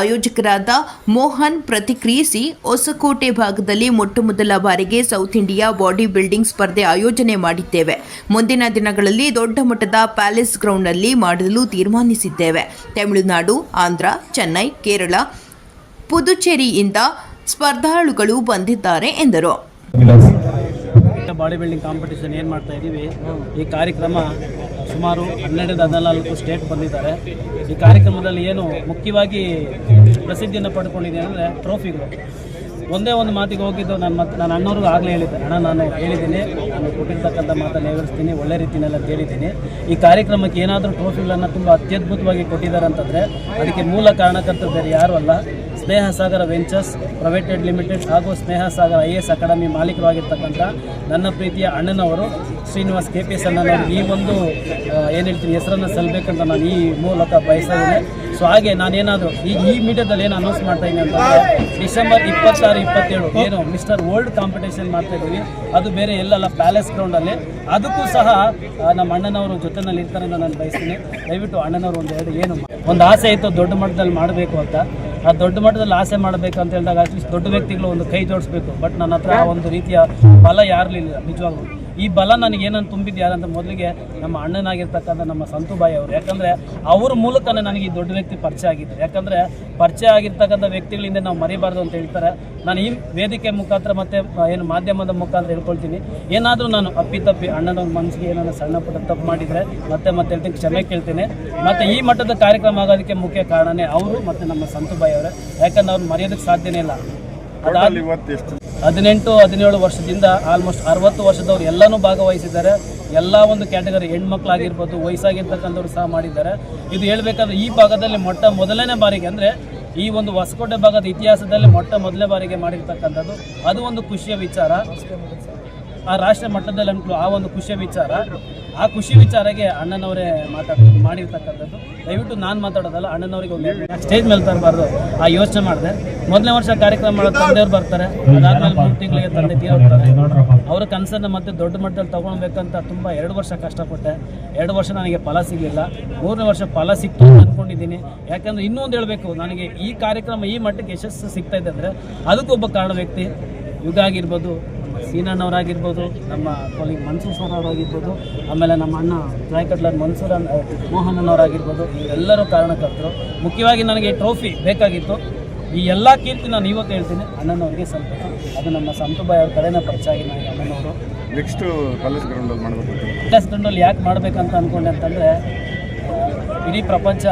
ಆಯೋಜಕರಾದ ಮೋಹನ್ ಪ್ರತಿಕ್ರಿಯಿಸಿ, ಹೊಸಕೋಟೆ ಭಾಗದಲ್ಲಿ ಮೊಟ್ಟಮೊದಲ ಬಾರಿಗೆ ಸೌತ್ ಇಂಡಿಯಾ ಬಾಡಿ ಬಿಲ್ಡಿಂಗ್ ಸ್ಪರ್ಧೆ ಆಯೋಜನೆ ಮಾಡಿದ್ದೇವೆ. ಮುಂದಿನ ದಿನಗಳಲ್ಲಿ ದೊಡ್ಡ ಮಟ್ಟದ ಪ್ಯಾಲೇಸ್ ಗ್ರೌಂಡ್ನಲ್ಲಿ ಮಾಡಲು ತೀರ್ಮಾನಿಸಿದ್ದೇವೆ. ತಮಿಳುನಾಡು, ಆಂಧ್ರ, ಚೆನ್ನೈ, ಕೇರಳ, ಪುದುಚೇರಿಯಿಂದ ಸ್ಪರ್ಧಾಳುಗಳು ಬಂದಿದ್ದಾರೆ ಎಂದರು. ಬಾಡಿ ಬಿಲ್ಡಿಂಗ್ ಕಾಂಪಿಟೇಷನ್ ಏನು ಮಾಡ್ತಾ ಇದ್ದೀವಿ, ಈ ಕಾರ್ಯಕ್ರಮ ಸುಮಾರು 12-14 ಸ್ಟೇಟ್ ಬಂದಿದ್ದಾರೆ. ಈ ಕಾರ್ಯಕ್ರಮದಲ್ಲಿ ಏನು ಮುಖ್ಯವಾಗಿ ಪ್ರಸಿದ್ಧಿಯನ್ನು ಪಡ್ಕೊಂಡಿದೆ ಅಂದರೆ ಟ್ರೋಫಿಗಳು. ಒಂದೇ ಒಂದು ಮಾತಿಗೆ ಹೋಗಿದ್ದು ನನ್ನ ಅಣ್ಣವ್ರಿಗೂ ಆಗಲೇ ಹೇಳಿದ್ದೆ, ಅಣ್ಣ ನಾನು ಹೇಳಿದ್ದೀನಿ, ನಾನು ಕೊಟ್ಟಿರ್ತಕ್ಕಂಥ ಮಾತನ್ನು ನೆರವೇರಿಸ್ತೀನಿ, ಒಳ್ಳೆ ರೀತಿಯೆಲ್ಲ ಹೇಳಿದ್ದೀನಿ. ಈ ಕಾರ್ಯಕ್ರಮಕ್ಕೆ ಏನಾದರೂ ಟ್ರೋಫಿಗಳನ್ನು ತುಂಬ ಅತ್ಯದ್ಭುತವಾಗಿ ಕೊಟ್ಟಿದ್ದಾರೆ ಅಂತಂದರೆ ಅದಕ್ಕೆ ಮೂಲ ಕಾರಣಕರ್ತರು ಬೇರೆ ಯಾರೂ ಅಲ್ಲ, ಸ್ನೇಹ ಸಾಗರ ವೆಂಚರ್ಸ್ ಪ್ರೈವೇಟೆಡ್ ಲಿಮಿಟೆಡ್ ಹಾಗೂ ಸ್ನೇಹ ಸಾಗರ IAS ಅಕಾಡೆಮಿ ಮಾಲೀಕರಾಗಿರ್ತಕ್ಕಂಥ ನನ್ನ ಪ್ರೀತಿಯ ಅಣ್ಣನವರು ಶ್ರೀನಿವಾಸ್ KPS ಅಣ್ಣನವರು ಈ ಒಂದು ಏನು ಹೇಳ್ತೀನಿ ಹೆಸರನ್ನು ಸಲ್ಲಬೇಕಂತ ನಾನು ಈ ಮೂಲಕ ಬಯಸಿದ್ದೇನೆ. ಸೊ ಹಾಗೆ ನಾನೇನಾದರೂ ಈ ಮೀಡಿಯಾದಲ್ಲಿ ಏನು ಅನೌನ್ಸ್ ಮಾಡ್ತಾ ಇದ್ದೀನಿ ಅಂತಂದರೆ ಡಿಸೆಂಬರ್ 26-27 ಏನು ಮಿಸ್ಟರ್ ವರ್ಲ್ಡ್ ಕಾಂಪಿಟೇಷನ್ ಮಾಡ್ತಾ ಇದ್ದೀವಿ, ಅದು ಬೇರೆ ಎಲ್ಲಲ್ಲ, ಪ್ಯಾಲೇಸ್ ಗ್ರೌಂಡಲ್ಲಿ. ಅದಕ್ಕೂ ಸಹ ನಮ್ಮ ಅಣ್ಣನವರು ಜೊತೆನಲ್ಲಿ ಇರ್ತಾರೆ ಅಂತ ನಾನು ಬಯಸ್ತೀನಿ. ದಯವಿಟ್ಟು ಅಣ್ಣನವರು ಒಂದು ಆಸೆ ಇತ್ತು ದೊಡ್ಡ ಮಟ್ಟದಲ್ಲಿ ಮಾಡಬೇಕು ಅಂತ. ಆ ದೊಡ್ಡ ಮಟ್ಟದಲ್ಲಿ ಆಸೆ ಮಾಡಬೇಕು ಅಂತ ಹೇಳಿದಾಗ ಅಟ್ಲೀಸ್ಟ್ ದೊಡ್ಡ ವ್ಯಕ್ತಿಗಳು ಒಂದು ಕೈ ಜೋಡಿಸ್ಬೇಕು. ಬಟ್ ನನ್ನ ಹತ್ರ ಆ ಒಂದು ರೀತಿಯ ಬಲ ಯಾರಲಿಲ್ಲ ನಿಜವಾಗ್ಲೂ. ಈ ಬಲ ನನಗೇನನ್ನು ತುಂಬಿದ್ದು ಯಾರಂತ ಮೊದಲಿಗೆ ನಮ್ಮ ಅಣ್ಣನಾಗಿರ್ತಕ್ಕಂಥ ನಮ್ಮ ಸಂತುಬಾಯಿ ಅವರು. ಯಾಕಂದರೆ ಅವ್ರ ಮೂಲಕನೇ ನನಗೆ ಈ ದೊಡ್ಡ ವ್ಯಕ್ತಿ ಪರಿಚಯ ಆಗಿದ್ದು. ಯಾಕಂದರೆ ಪರಿಚಯ ಆಗಿರ್ತಕ್ಕಂಥ ವ್ಯಕ್ತಿಗಳಿಂದ ನಾವು ಮರಿಬಾರ್ದು ಅಂತ ಹೇಳ್ತಾರೆ. ನಾನು ಈ ವೇದಿಕೆ ಮುಖಾಂತರ ಮತ್ತು ಏನು ಮಾಧ್ಯಮದ ಮುಖಾಂತರ ಹೇಳ್ಕೊಳ್ತೀನಿ, ಏನಾದರೂ ನಾನು ಅಪ್ಪಿತಪ್ಪಿ ಅಣ್ಣನ ಮನಸ್ಸಿಗೆ ಏನಾದರೂ ಸಣ್ಣ ಪುಟ್ಟ ತಪ್ಪು ಮಾಡಿದರೆ ಮತ್ತೆ ಹೇಳ್ತೀನಿ, ಕ್ಷಮೆ ಕೇಳ್ತೀನಿ. ಮತ್ತು ಈ ಮಟ್ಟದ ಕಾರ್ಯಕ್ರಮ ಆಗೋದಕ್ಕೆ ಮುಖ್ಯ ಕಾರಣನೇ ಅವರು ಮತ್ತು ನಮ್ಮ ಸಂತುಬಾಯಿ ಅವರೇ. ಯಾಕಂದ್ರೆ ಅವ್ರು ಮರೆಯೋದಕ್ಕೆ ಸಾಧ್ಯನೇ ಇಲ್ಲ. ಅದಾದ 18-17 ವರ್ಷದಿಂದ ಆಲ್ಮೋಸ್ಟ್ 60 ವರ್ಷದವ್ರು ಎಲ್ಲನೂ ಭಾಗವಹಿಸಿದ್ದಾರೆ. ಎಲ್ಲ ಒಂದು ಕ್ಯಾಟಗರಿ ಹೆಣ್ಮಕ್ಳಾಗಿರ್ಬೋದು, ವಯಸ್ಸಾಗಿರ್ತಕ್ಕಂಥವ್ರು ಸಹ ಮಾಡಿದ್ದಾರೆ. ಇದು ಹೇಳಬೇಕಾದ್ರೆ ಈ ಭಾಗದಲ್ಲಿ ಮೊದಲನೇ ಬಾರಿಗೆ ಅಂದರೆ ಈ ಒಂದು ಹೊಸಕೋಟೆ ಭಾಗದ ಇತಿಹಾಸದಲ್ಲಿ ಮೊದಲನೇ ಬಾರಿಗೆ ಮಾಡಿರ್ತಕ್ಕಂಥದ್ದು. ಅದು ಒಂದು ಖುಷಿಯ ವಿಚಾರ. ಆ ರಾಷ್ಟ್ರ ಮಟ್ಟದಲ್ಲಿ ಅನ್ಕೊಳ್ಳೋ ಆ ಒಂದು ಖುಷಿಯ ವಿಚಾರ, ಆ ಖುಷಿ ವಿಚಾರಕ್ಕೆ ಅಣ್ಣನವರೇ ಮಾಡಿರ್ತಕ್ಕಂಥದ್ದು. ದಯವಿಟ್ಟು ನಾನು ಮಾತಾಡೋದಲ್ಲ, ಅಣ್ಣನವರಿಗೆ ಒಂದು ಸ್ಟೇಜ್ ಮೇಲೆ ತರಬಾರ್ದು ಆ ಯೋಚನೆ ಮಾಡಿದೆ. ಮೊದಲನೇ ವರ್ಷ ಕಾರ್ಯಕ್ರಮ ಮಾಡೋ ತಂದೆಯವ್ರು ಬರ್ತಾರೆ, ಅದಾದಮೇಲೆ 3 ತಿಂಗಳಿಗೆ ತಂದೆ ತೀರೋಗ್ತಾರೆ. ಅವರ ಕನಸನ್ನು ಮತ್ತೆ ದೊಡ್ಡ ಮಟ್ಟದಲ್ಲಿ ತೊಗೊಳ್ಬೇಕಂತ ತುಂಬ 2 ವರ್ಷ ಕಷ್ಟಪಟ್ಟೆ. 2 ವರ್ಷ ನನಗೆ ಫಲ ಸಿಗಲಿಲ್ಲ. 3ನೇ ವರ್ಷ ಫಲ ಸಿಕ್ತು ಅಂದ್ಕೊಂಡಿದ್ದೀನಿ. ಯಾಕಂದರೆ ಇನ್ನೊಂದು ಹೇಳಬೇಕು, ನನಗೆ ಈ ಕಾರ್ಯಕ್ರಮ ಈ ಮಟ್ಟಕ್ಕೆ ಯಶಸ್ಸು ಸಿಗ್ತಾ ಇದೆ ಅಂದರೆ ಅದಕ್ಕೊಬ್ಬ ಕಾರಣ ವ್ಯಕ್ತಿ. ಯುಗ ಆಗಿರ್ಬೋದು, ಸೀನಣ್ಣವರಾಗಿರ್ಬೋದು, ನಮ್ಮ ಕೊಲಿಗ್ ಮನ್ಸೂರ್ ಸರ್ ಅವರಾಗಿರ್ಬೋದು, ಆಮೇಲೆ ನಮ್ಮ ಅಣ್ಣ ಜಾಯ್ಕಟ್ಲರ್ ಮೋಹನ್ ಅವರಾಗಿರ್ಬೋದು, ಇವರೆಲ್ಲರೂ ಕಾರಣಕರ್ತರು. ಮುಖ್ಯವಾಗಿ ನನಗೆ ಟ್ರೋಫಿ ಬೇಕಾಗಿತ್ತು. ಈ ಎಲ್ಲ ಕೀರ್ತಿ ನಾನು ಇವತ್ತು ಹೇಳ್ತೀನಿ ಅಣ್ಣನವ್ರಿಗೆ ಸಲ್ಬೇಕು. ಅದು ನಮ್ಮ ಸಂತುಬಾಯಿ ಅವ್ರ ಕಡೆನೇ ಪರಿಚಯ ಆಗಿ ನನಗೆ ಅಣ್ಣನವರು. ನೆಕ್ಸ್ಟು ಪ್ಯಾಲೇಸ್ ಗ್ರೌಂಡಲ್ಲಿ ಮಾಡಬೇಕು. ಪ್ಯಾಲೇಸ್ ಗ್ರೌಂಡಲ್ಲಿ ಯಾಕೆ ಮಾಡಬೇಕಂತ ಅಂದ್ಕೊಂಡೆ ಅಂತಂದರೆ, ಇಡೀ ಪ್ರಪಂಚ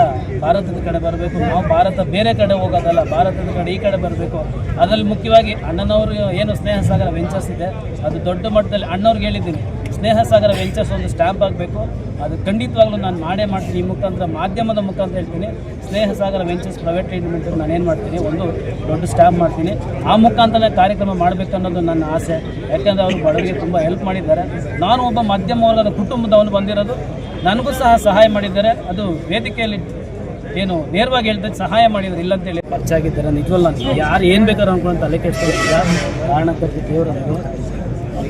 ಭಾರತದ ಕಡೆ ಬರಬೇಕು, ನಾವು ಭಾರತ ಬೇರೆ ಕಡೆ ಹೋಗೋದಲ್ಲ, ಭಾರತದ ಕಡೆ ಈ ಕಡೆ ಬರಬೇಕು. ಅದರಲ್ಲಿ ಮುಖ್ಯವಾಗಿ ಅಣ್ಣನವರು ಏನು ಸ್ನೇಹ ಸಾಗರ ವೆಂಚರ್ಸ್ ಇದೆ, ಅದು ದೊಡ್ಡ ಮಟ್ಟದಲ್ಲಿ ಅಣ್ಣವ್ರಿಗೆ ಹೇಳಿದ್ದೀನಿ, ಸ್ನೇಹ ಸಾಗರ ವೆಂಚರ್ಸ್ ಒಂದು ಸ್ಟ್ಯಾಂಪ್ ಆಗಬೇಕು. ಅದು ಖಂಡಿತವಾಗ್ಲೂ ನಾನು ಮಾಡೇ ಮಾಡ್ತೀನಿ. ಈ ಮುಖಾಂತರ, ಮಾಧ್ಯಮದ ಮುಖಾಂತರ ಹೇಳ್ತೀನಿ, ಸ್ನೇಹ ಸಾಗರ ವೆಂಚರ್ಸ್ ಪ್ರೈವೇಟ್ ಲಿಮಿಟೆಡ್ ನಾನು ಏನು ಮಾಡ್ತೀನಿ, ಒಂದು ದೊಡ್ಡ ಸ್ಟ್ಯಾಂಪ್ ಮಾಡ್ತೀನಿ. ಆ ಮುಖಾಂತರ ಕಾರ್ಯಕ್ರಮ ಮಾಡಬೇಕು ಅನ್ನೋದು ನನ್ನ ಆಸೆ. ಯಾಕೆಂದರೆ ಅವರು ಬಡವರಿಗೆ ತುಂಬ ಹೆಲ್ಪ್ ಮಾಡಿದ್ದಾರೆ. ನಾನು ಒಬ್ಬ ಮಧ್ಯಮ ವರ್ಗದ ಕುಟುಂಬದವನು ಬಂದಿರೋದು, ನನಗೂ ಸಹ ಸಹಾಯ ಮಾಡಿದ್ದಾರೆ. ಅದು ವೇದಿಕೆಯಲ್ಲಿ ಏನು ನೇರವಾಗಿ ಹೇಳ್ತಾರೆ, ಸಹಾಯ ಮಾಡಿದ್ರು ಇಲ್ಲ ಅಂತೇಳಿ ಖರ್ಚಾಗಿದ್ದಾರೆ. ನಿಜವಲ್ಲ, ಯಾರು ಏನು ಬೇಕಾದ್ರೂ ಅನ್ಕೊಂಡು ತಲೆ ಕೆಡಿಸ್ಕೊಂಡಿಲ್ಲ. ಕಾರಣಕರ್ತ ದೇವರು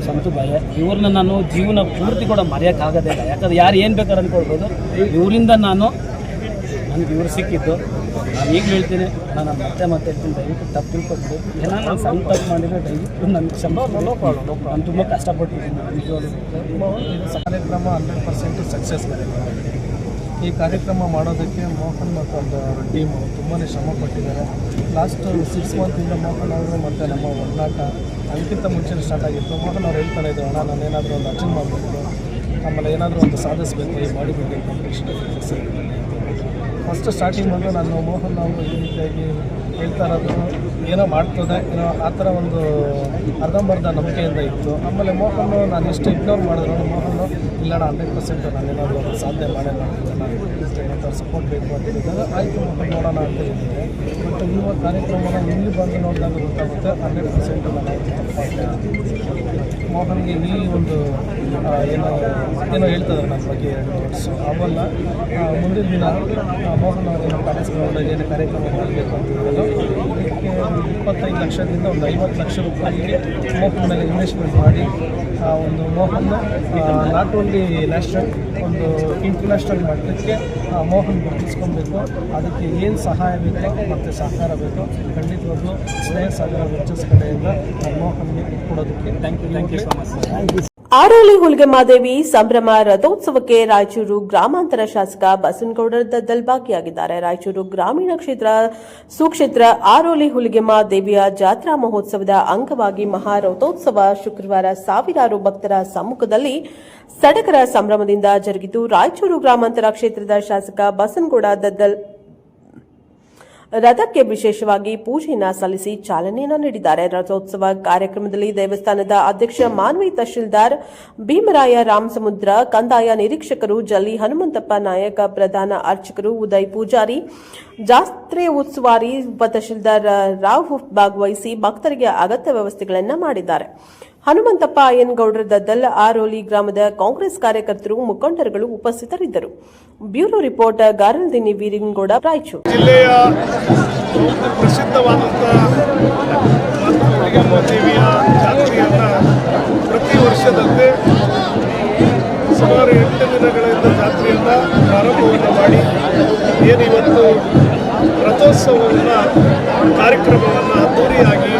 ಸಂತು ಭಯ. ಇವ್ರನ್ನ ನಾನು ಜೀವನ ಪೂರ್ತಿ ಕೂಡ ಮರೆಯೋಕ್ಕಾಗೋದೇ ಇಲ್ಲ. ಯಾಕಂದ್ರೆ ಯಾರು ಏನು ಬೇಕಾದ್ರೆ ಅಂದ್ಕೊಳ್ಬೋದು. ಇವರಿಂದ ನನಗೆ ಇವ್ರು ಸಿಕ್ಕಿದ್ದು. ನಾನು ಈಗ ಹೇಳ್ತೀನಿ, ನಾನು ಮತ್ತೆ ಹೇಳ್ತೀನಿ, ದಯವಿಟ್ಟು ತಪ್ಪು ತಿಳ್ಕೊಟ್ಟು ಏನೋ ನಾನು ಸಣ್ಣ ತಪ್ಪು ಮಾಡಿದರೆ ದಯವಿಟ್ಟು ನನಗೆ ಕ್ಷಮೆ. ನಾನು ತುಂಬ ಕಷ್ಟಪಟ್ಟಿದ್ದೀನಿ. ಇದು ಕಾರ್ಯಕ್ರಮ 100% ಸಕ್ಸಸ್ ಕಾರ್ಯಕ್ರಮ. ಈ ಕಾರ್ಯಕ್ರಮ ಮಾಡೋದಕ್ಕೆ ಮೋಹನ್ ಮತ್ತು ಅವರ ಟೀಮು ತುಂಬಾ ಶ್ರಮ ಪಟ್ಟಿದ್ದಾರೆ. ಲಾಸ್ಟ್ 6 ಮಂತಿಂದ ಮೋಹನ್ ಅವರು ಮತ್ತು ನಮ್ಮ ಒಡನಾಟ ಅದಕ್ಕಿಂತ ಮುಂಚೆ ಸ್ಟಾರ್ಟ್ ಆಗಿತ್ತು. ಮೋಹನ್ ಅವ್ರು ಹೇಳ್ತಾರೆ, ಇದು ಅಣ್ಣ ನಾನು ಏನಾದರೂ ಒಂದು ಅಚೀವ್ ಮಾಡಬೇಕು, ಆಮೇಲೆ ಏನಾದರೂ ಒಂದು ಸಾಧಿಸಬೇಕು ಈ body building competition. First starting ಬಂದು ನಾನು ಮೋಹನ್ ಅವರು ಈ ರೀತಿಯಾಗಿ ಹೇಳ್ತಾ ಇರೋದು ಏನೋ ಮಾಡ್ತದೆ ಏನೋ ಆ ಥರ ಒಂದು ಅರ್ಧಂಬರ್ಧ ನಂಬಿಕೆಯಿಂದ ಇತ್ತು. ಆಮೇಲೆ ಮೋಹನ್ ನಾನು ಎಷ್ಟು ಇಗ್ನೋರ್ ಮಾಡಿದ್ರು, ಮೋಹನ್ ಇಲ್ಲಣ್ಣ 100% ನಾನು ಏನಾದರೂ ಒಂದು ಸಾಧನೆ ಮಾಡೇ ಮಾಡ್ತೀನಿ, ನಾನು ಸಪೋರ್ಟ್ ಬೇಕು ಅಂತ ಹೇಳಿದಾಗ ಆಯಿತು ಮೋಹನ್ ನೋಡೋಣ ಅಂತ ಹೇಳಿದ್ದೆ. ಬಟ್ ಇವಾಗ ಕಾರ್ಯಕ್ರಮನ ಇಲ್ಲಿ ಬಂದು ನೋಡಿದಾಗ ಗೊತ್ತಾಗುತ್ತೆ 100% ನಾನು ಮೋಹನ್ಗೆ ಈ ಒಂದು ಏನೋ ಹೇಳ್ತಿದ್ದಾರೆ ನನ್ನ ಬಗ್ಗೆ 2 ವರ್ಷ ಅವೆಲ್ಲ ಮುಂದಿನ ದಿನ ಮೋಹನ್ ಅವರೇನೋ ಪ್ಯಾಲೇಸ್ ಗ್ರೌಂಡಲ್ಲಿ ಏನು ಕಾರ್ಯಕ್ರಮ ಮಾಡಬೇಕು ಅಂತ ಹೇಳಿದ್ರು. ಇದಕ್ಕೆ 25 ಲಕ್ಷದಿಂದ ಒಂದು 50 ಲಕ್ಷ ರೂಪಾಯಿಗೆ ಮೋಹನ್ ಮೇಲೆ ಇನ್ವೆಸ್ಟ್ಮೆಂಟ್ ಮಾಡಿ ಒಂದು ಮೋಹನ್ ನಾಟ್ ಓನ್ಲಿ ನ್ಯಾಷನಲ್, ಒಂದು ಇಂಟರ್ನ್ಯಾಷನಲ್ ಮಟ್ಟಕ್ಕೆ ಮೋಹನ್ ಗುರುತಿಸ್ಕೊಬೇಕು. ಅದಕ್ಕೆ ಏನು ಸಹಾಯ ಬೇಕೋ ಮತ್ತು ಸಹಕಾರ ಬೇಕೋ ಖಂಡಿತವಾಗ್ಲೂ ಸ್ನೇಹ ಸಾಗರ ವೆಂಚರ್ಸ್ ಕಡೆಯಿಂದ ಮೋಹನ್ಗೆ ಕೊಡೋದಕ್ಕೆ ಥ್ಯಾಂಕ್ ಯು ಸೊ ಮಚ್. ಆರೋಲಿ ಹುಲಿಗೆಮಾದೇವಿ ಸಂಭ್ರಮ ರಥೋತ್ಸವಕ್ಕೆ ರಾಯಚೂರು ಗ್ರಾಮಾಂತರ ಶಾಸಕ ಬಸನಗೌಡ ದದ್ದಲ್ ಭಾಗಿಯಾಗಿದ್ದಾರೆ. ರಾಯಚೂರು ಗ್ರಾಮೀಣ ಕ್ಷೇತ್ರ ಸುಕ್ಷೇತ್ರ ಆರೋಲಿ ಹುಲಿಗೆಮ್ಮ ದೇವಿಯ ಜಾತ್ರಾ ಮಹೋತ್ಸವದ ಅಂಗವಾಗಿ ಮಹಾರಥೋತ್ಸವ ಶುಕ್ರವಾರ ಸಾವಿರಾರು ಭಕ್ತರ ಸಮ್ಮುಖದಲ್ಲಿ ಸಡಗರ ಸಂಭ್ರಮದಿಂದ ಜರುಗಿತು. ರಾಯಚೂರು ಗ್ರಾಮಾಂತರ ಕ್ಷೇತ್ರದ ಶಾಸಕ ಬಸನಗೌಡ ದದ್ದಲ್ ರಥಕ್ಕೆ ವಿಶೇಷವಾಗಿ ಪೂಜೆಯನ್ನು ಸಲ್ಲಿಸಿ ಚಾಲನೆಯನ್ನು ನೀಡಿದ್ದಾರೆ. ರಥೋತ್ಸವ ಕಾರ್ಯಕ್ರಮದಲ್ಲಿ ದೇವಸ್ಥಾನದ ಅಧ್ಯಕ್ಷ ಮಾನ್ವಿ ತಹಶೀಲ್ದಾರ್ ಭೀಮರಾಯ ರಾಮಸಮುದ್ರ, ಕಂದಾಯ ನಿರೀಕ್ಷಕರು ಜಲ್ಲಿ ಹನುಮಂತಪ್ಪ ನಾಯಕ, ಪ್ರಧಾನ ಅರ್ಚಕರು ಉದಯ್ ಪೂಜಾರಿ, ಜಾತ್ರೆ ಉಸ್ತುವಾರಿ ಉಪತಹಶೀಲ್ದಾರ್ ರಾವ್ ಭಾಗವಹಿಸಿ ಭಕ್ತರಿಗೆ ಅಗತ್ಯ ವ್ಯವಸ್ಥೆಗಳನ್ನು ಮಾಡಿದ್ದಾರೆ. ಹನುಮಂತಪ್ಪ ಅಯ್ಯನಗೌಡರ ದದ್ದಲ್, ಆರೋಲಿ ಗ್ರಾಮದ ಕಾಂಗ್ರೆಸ್ ಕಾರ್ಯಕರ್ತರು, ಮುಖಂಡರುಗಳು ಉಪಸ್ಥಿತರಿದ್ದರು. ಬ್ಯೂರೋ ರಿಪೋರ್ಟ್ ಗಾರಲ್ದಿನಿ ವೀರಂಗೌಡ, ರಾಯಚೂರು. ಜಿಲ್ಲೆಯ ಪ್ರಸಿದ್ಧವಾದಂಥ ಹುಲಿಗೆಮ್ಮ ದೇವಿಯ ಜಾತ್ರೆಯನ್ನು ಪ್ರತಿ ವರ್ಷದಂತೆ ಸುಮಾರು 8 ದಿನಗಳಿಂದ ಜಾತ್ರೆಯನ್ನು ಪ್ರಾರಂಭವನ್ನು ಮಾಡಿ ಏನಿವತ್ತು ರಥೋತ್ಸವವನ್ನು ಕಾರ್ಯಕ್ರಮವನ್ನು ಅದ್ದೂರಿಯಾಗಿ